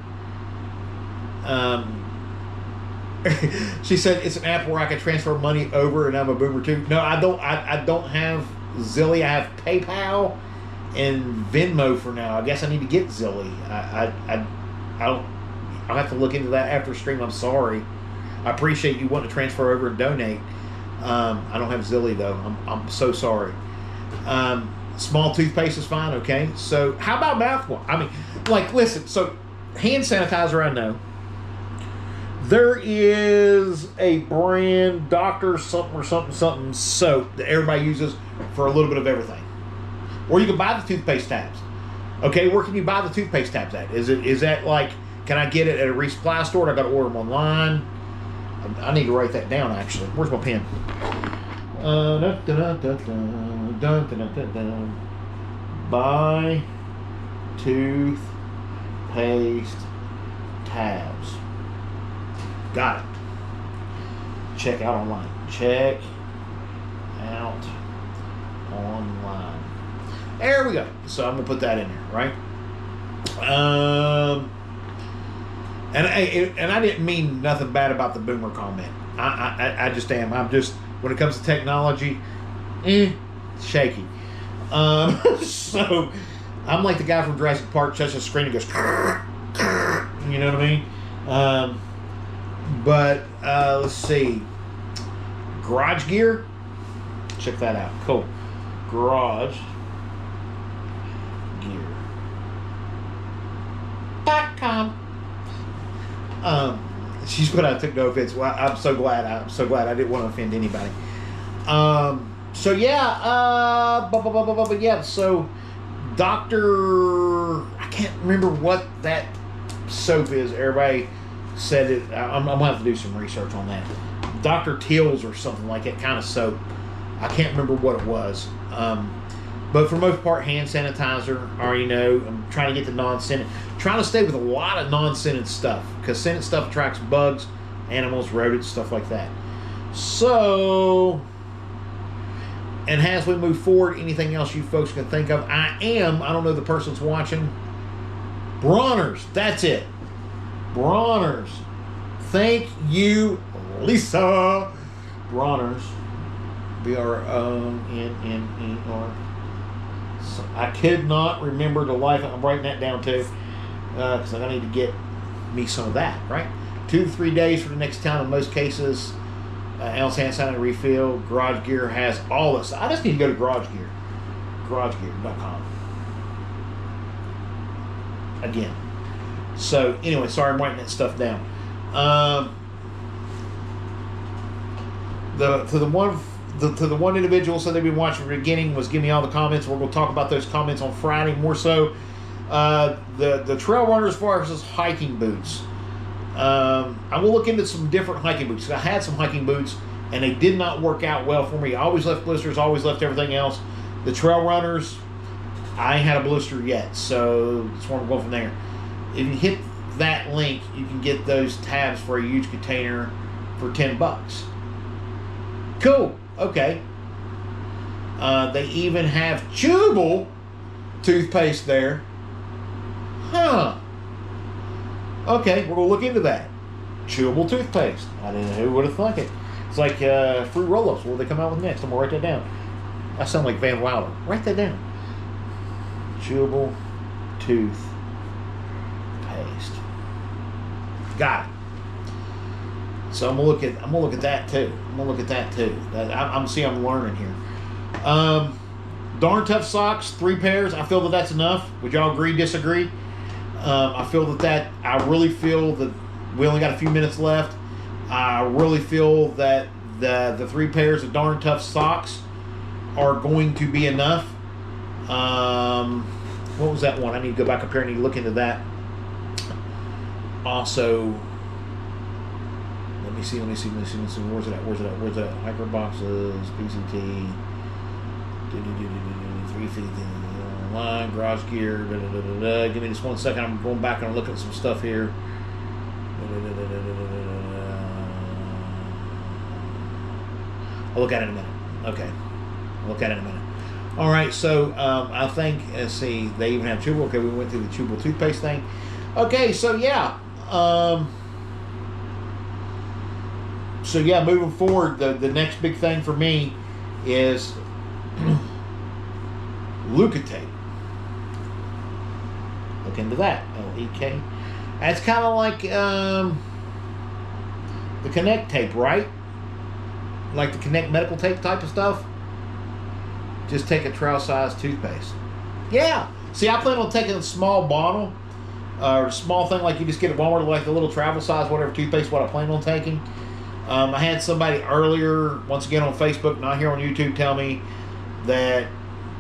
She said it's an app where I can transfer money over, and I'm a boomer too. No, I don't. I don't have Zilly. I have PayPal and Venmo for now. I guess I need to get Zilly. I don't. I'll have to look into that after stream. I'm sorry. I appreciate you wanting to transfer over and donate. I don't have Zilly though. I'm so sorry. Small toothpaste is fine. Okay. So how about mouthwash? I mean, like, listen. So hand sanitizer, I know. There is a brand, Dr. something or something soap that everybody uses for a little bit of everything. Or you can buy the toothpaste tabs. Okay, where can you buy the toothpaste tabs at? Is that like, can I get it at a resupply store? Or I got to order them online? I need to write that down, actually. Where's my pen? Buy toothpaste tabs. Got it. Check out online. Check out online. There we go. So I'm gonna put that in there, right? And I didn't mean nothing bad about the boomer comment. I just am. I'm just, when it comes to technology, shaky. So I'm like the guy from Jurassic Park, touches the screen and goes, you know what I mean? But let's see, garage gear, check that out. Cool. Garage gear.com. She's put out, took no offense. Well, I'm so glad I didn't want to offend anybody. So yeah, but yeah, so Dr. I can't remember what that soap is. Everybody said it. I'm gonna have to do some research on that. Dr. Teal's or something like that kind of soap. I can't remember what it was. But for the most part, hand sanitizer. I already know. I'm trying to get the non-scented. Trying to stay with a lot of non-scented stuff, because scented stuff attracts bugs, animals, rodents, stuff like that. So, and as we move forward, anything else you folks can think of? I don't know the person's watching. Bronner's. That's it. Bronner's. Thank you, Lisa. Bronner's. B-R-O-N-N-E-R. So I could not remember the life. I'm writing that down too, because I need to get me some of that, right? 2 to 3 days for the next town in most cases. Ounce hand sanitizer refill. Garage Gear has all this. I just need to go to Garage Gear. GarageGear.com. Again. So anyway, sorry, I'm writing that stuff down. To the one individual said they've been watching from the beginning, was giving me all the comments. We're going to talk about those comments on Friday more so. The trail runners versus hiking boots. I will look into some different hiking boots. I had some hiking boots and they did not work out well for me. I always left blisters, always left everything else. The trail runners, I ain't had a blister yet, so that's where I'm going from there. If you hit that link, you can get those tabs for a huge container for $10. Cool. Okay. They even have chewable toothpaste there. Huh. Okay, we're going to look into that. Chewable toothpaste. I didn't know, who would have thought it. It's like fruit roll-ups. What will they come out with next? I'm going to write that down. I sound like Van Wilder. Write that down. Chewable toothpaste. Got it. So I'm gonna look at that too. I'm learning here. Darn Tough socks, 3 pairs. I feel that that's enough. Would y'all agree, disagree? I really feel that we only got a few minutes left. I really feel that the 3 pairs of Darn Tough socks are going to be enough. What was that one? I need to go back up here and need to look into that. Also, let me see. Where's it at? Hiker boxes, PCT, 350 line, garage gear. Give me just 1 second. I'm going back and looking at some stuff here. I'll look at it in a minute. Okay, I'll look at it in a minute. All right, so I think, let's see, they even have chewable. Okay, we went through the chewable toothpaste thing. Okay, so yeah. Moving forward, the next big thing for me is Leukotape. Look into that. L-E-K. That's kind of like the Connect tape, right? Like the Connect medical tape type of stuff. Just take a trail-sized toothpaste. Yeah. See, I plan on taking a small bottle or a small thing like you just get at Walmart, like the little travel size, whatever toothpaste, what I plan on taking. I had somebody earlier, once again on Facebook, not here on YouTube, tell me that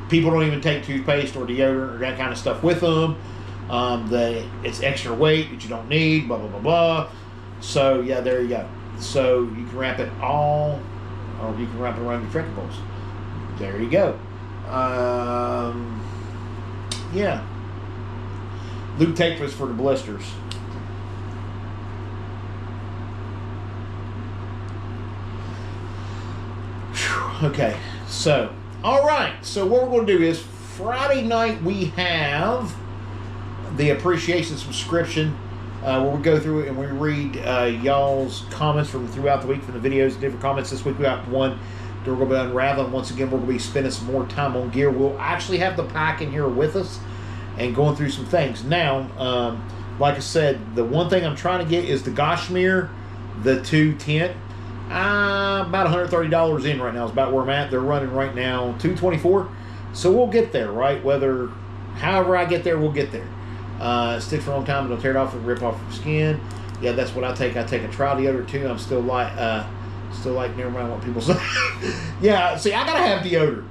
people don't even take toothpaste or deodorant or that kind of stuff with them. That it's extra weight that you don't need, blah, blah, blah, blah. So, yeah, there you go. So, you can wrap it all, or you can wrap it around your trekking. There you go. Yeah. Lube tape is for the blisters. Whew. Okay. So, all right. So what we're going to do is Friday night we have the appreciation subscription where we go through it and we read y'all's comments from throughout the week from the videos, different comments. This week we got one. We're going to be unraveling. Once again, we're going to be spending some more time on gear. We'll actually have the pack in here with us and going through some things. Now, like I said, the one thing I'm trying to get is the Gashmere, the 2 tent. About $130 in right now is about where I'm at. They're running right now $224. So we'll get there, right? However I get there, we'll get there. Sticks for a long time, but don't tear it off and rip off your skin. Yeah, that's what I take. I take a trial deodorant too. I'm still like, never mind what people say. Yeah, see, I gotta have deodorant.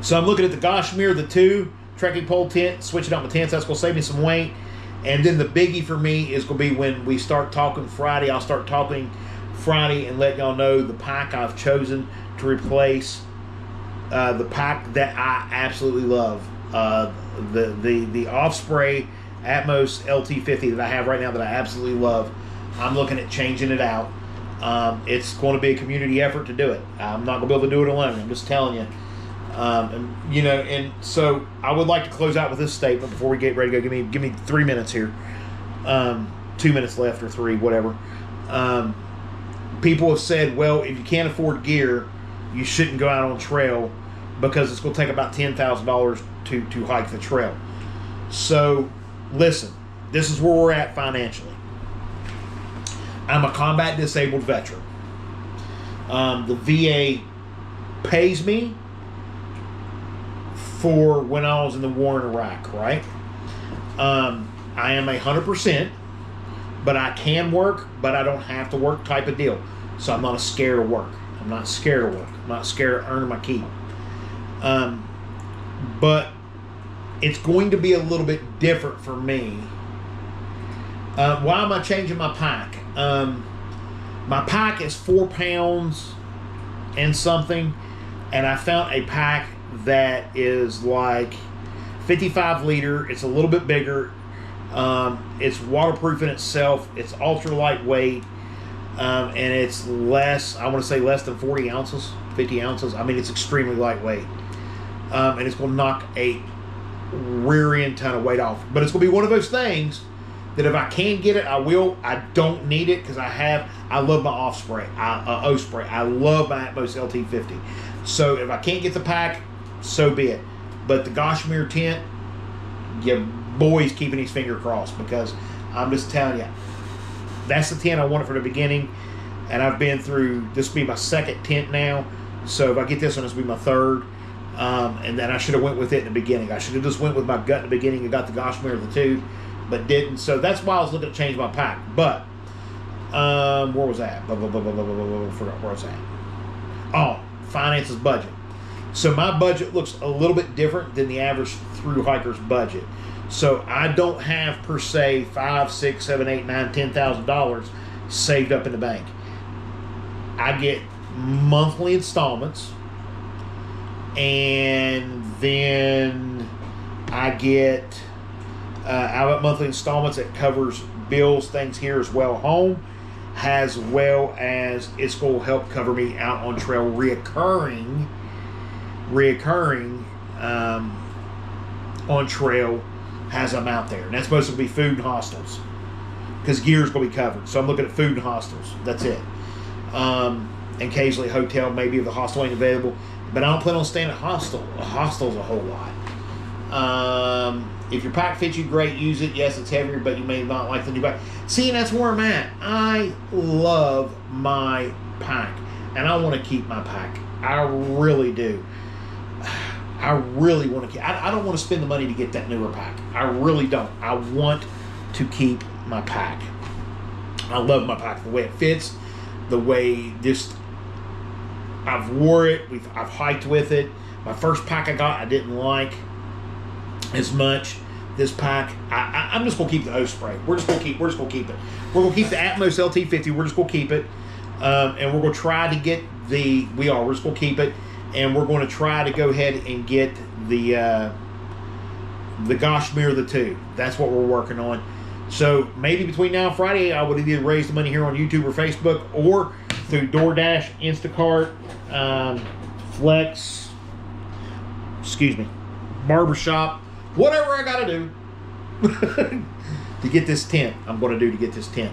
So I'm looking at the Gashmere, the 2 trekking pole tent, switching out my tents. That's gonna save me some weight. And then the biggie for me is gonna be when we start talking Friday. I'll start talking Friday and let y'all know the pack I've chosen to replace the pack that I absolutely love. The Offspray Atmos LT50 that I have right now that I absolutely love. I'm looking at changing it out. It's going to be a community effort to do it. I'm not going to be able to do it alone. I'm just telling you. And so I would like to close out with this statement before we get ready to go. Give me 3 minutes here. 2 minutes left or 3, whatever. People have said, well, if you can't afford gear, you shouldn't go out on trail because it's going to take about $10,000 to hike the trail. So, listen, this is where we're at financially. I'm a combat disabled veteran. The VA pays me for when I was in the war in Iraq, right? I am 100%, but I can work, but I don't have to work type of deal. So I'm not scared of work. I'm not scared of work. I'm not scared of earning my keep. But it's going to be a little bit different for me. Why am I changing my pack? My pack is 4 pounds and something, and I found a pack that is like 55 liter. It's a little bit bigger. It's waterproof in itself. It's ultra lightweight, and it's less, I want to say less than 40 ounces, 50 ounces. I mean, it's extremely lightweight. and it's going to knock a rear end ton of weight off. But it's going to be one of those things that if I can get it, I will. I don't need it because I love my Osprey. I love my Atmos LT50. So if I can't get the pack, so be it. But the Gossamer tent, your boy's keeping his finger crossed, because I'm just telling you, that's the tent I wanted from the beginning. And I've been through, this will be my second tent now. So if I get this one, this will be my third. And then I should have went with it in the beginning. I should have just went with my gut in the beginning and got the Gossamer the two, but didn't. So that's why I was looking to change my pack. But where was that? Forgot where I was at. Oh, finances, budget. So my budget looks a little bit different than the average through hiker's budget. So I don't have per se $5, $6, $7, $8, $9, $10,000 saved up in the bank. I get monthly installments, and then I get monthly installments that covers bills, things here as well home, as well as it's going to help cover me out on trail reoccurring on trail as I'm out there. And that's supposed to be food and hostels, because gear is going to be covered. So I'm looking at food and hostels. That's it. Occasionally hotel, maybe if the hostel ain't available. But I don't plan on staying at hostels a whole lot. If your pack fits you, great, use it. Yes, it's heavier, but you may not like the new pack. See, and that's where I'm at. I love my pack, and I want to keep my pack. I really do. I really want to keep. I don't want to spend the money to get that newer pack. I really don't. I want to keep my pack. I love my pack, the way it fits, the way this. I've wore it. I've hiked with it. My first pack I got, I didn't like as much. This pack, I'm just gonna keep the Osprey. We're just gonna keep it. We're gonna keep the Atmos LT50. We're just gonna keep it, and we're gonna try to get the. We're just gonna keep it, and we're gonna try to go ahead and get the Gossamer the two. That's what we're working on. So maybe between now and Friday, I would either raise the money here on YouTube or Facebook, or through DoorDash, Instacart, Flex, Barbershop, whatever I got to do to get this tent. I'm going to do to get this tent.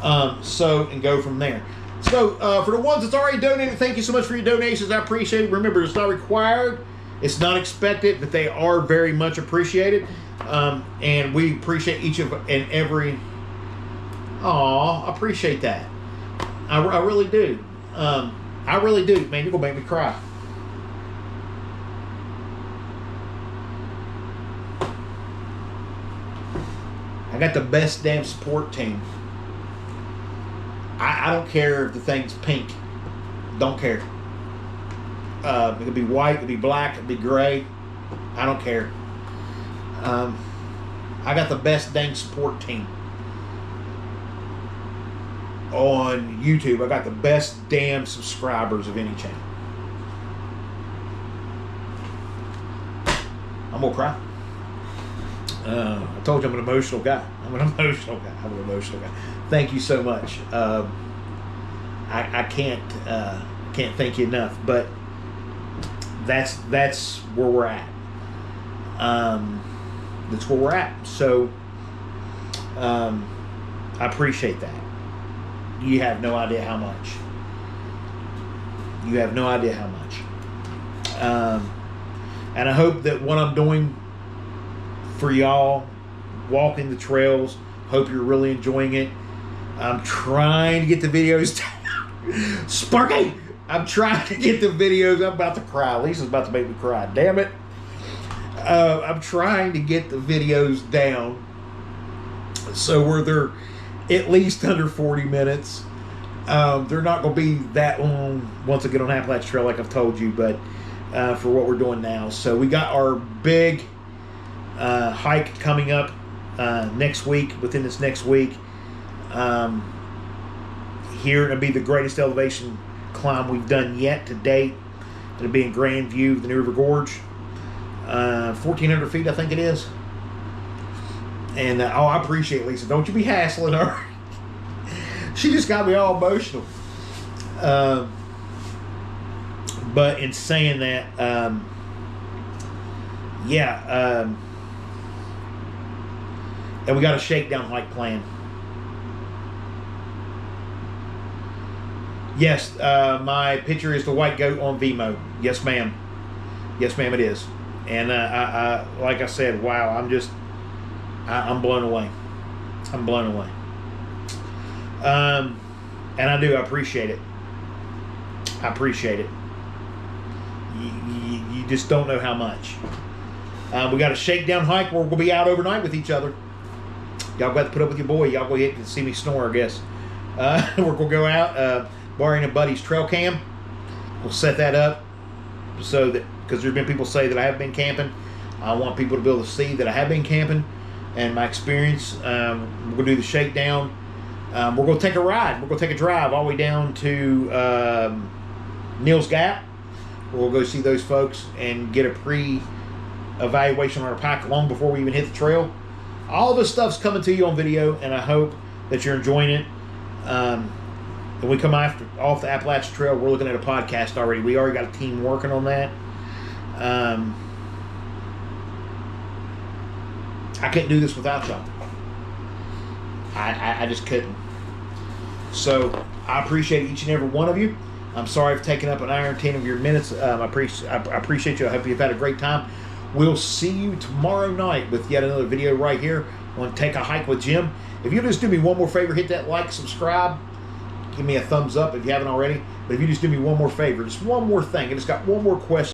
And go from there. So for the ones that's already donated, thank you so much for your donations. I appreciate it. Remember, it's not required. It's not expected, but they are very much appreciated. And we appreciate each of and every. Aw, I appreciate that. I really do. I really do. Man, you're going to make me cry. I got the best damn support team. I don't care if the thing's pink. Don't care. It could be white, it could be black, it could be gray. I don't care. I got the best dang support team. On YouTube, I got the best damn subscribers of any channel. I'm gonna cry. I told you I'm an emotional guy. Thank you so much. I can't thank you enough. But that's where we're at. That's where we're at. So I appreciate that. You have no idea how much. And I hope that what I'm doing for y'all, walking the trails, hope you're really enjoying it. I'm trying to get the videos Sparky! I'm trying to get the videos. I'm about to cry. Lisa's about to make me cry. Damn it. I'm trying to get the videos down so where they're at least under 40 minutes. They're not going to be that long once I get on Appalachian Trail, like I've told you, but for what we're doing now. So we got our big hike coming up next week, within this next week. Here, it'll be the greatest elevation climb we've done yet to date. It'll be in Grand View, the New River Gorge. 1,400 feet, I think it is. And I appreciate Lisa. Don't you be hassling her. She just got me all emotional. But in saying that, yeah, and we got a shakedown hike plan. Yes, my picture is the white goat on Vimo. Yes, ma'am. Yes, ma'am, it is. And like I said, wow, I'm blown away. I'm blown away. And I appreciate it. I appreciate it. You just don't know how much. We got a shakedown hike where we'll be out overnight with each other. Y'all got to put up with your boy. Y'all go ahead and see me snore, I guess. We're going to go out, borrowing a buddy's trail cam. We'll set that up so that, because there's been people say that I have been camping. I want people to be able to see that I have been camping and my experience. We're going to do the shakedown. We're going to take a ride. We're going to take a drive all the way down to Neal's Gap. We'll go see those folks and get a pre-evaluation on our pack long before we even hit the trail. All this stuff's coming to you on video, and I hope that you're enjoying it. When we come off the Appalachian Trail, we're looking at a podcast already. We already got a team working on that. I couldn't do this without y'all. I just couldn't. So I appreciate each and every one of you. I'm sorry for taking up an hour and 10 of your minutes. I appreciate you. I hope you've had a great time. We'll see you tomorrow night with yet another video right here on Take a Hike with Jim. If you just do me one more favor, hit that like, subscribe, give me a thumbs up if you haven't already. But if you just do me one more favor, just one more thing, I just got one more question.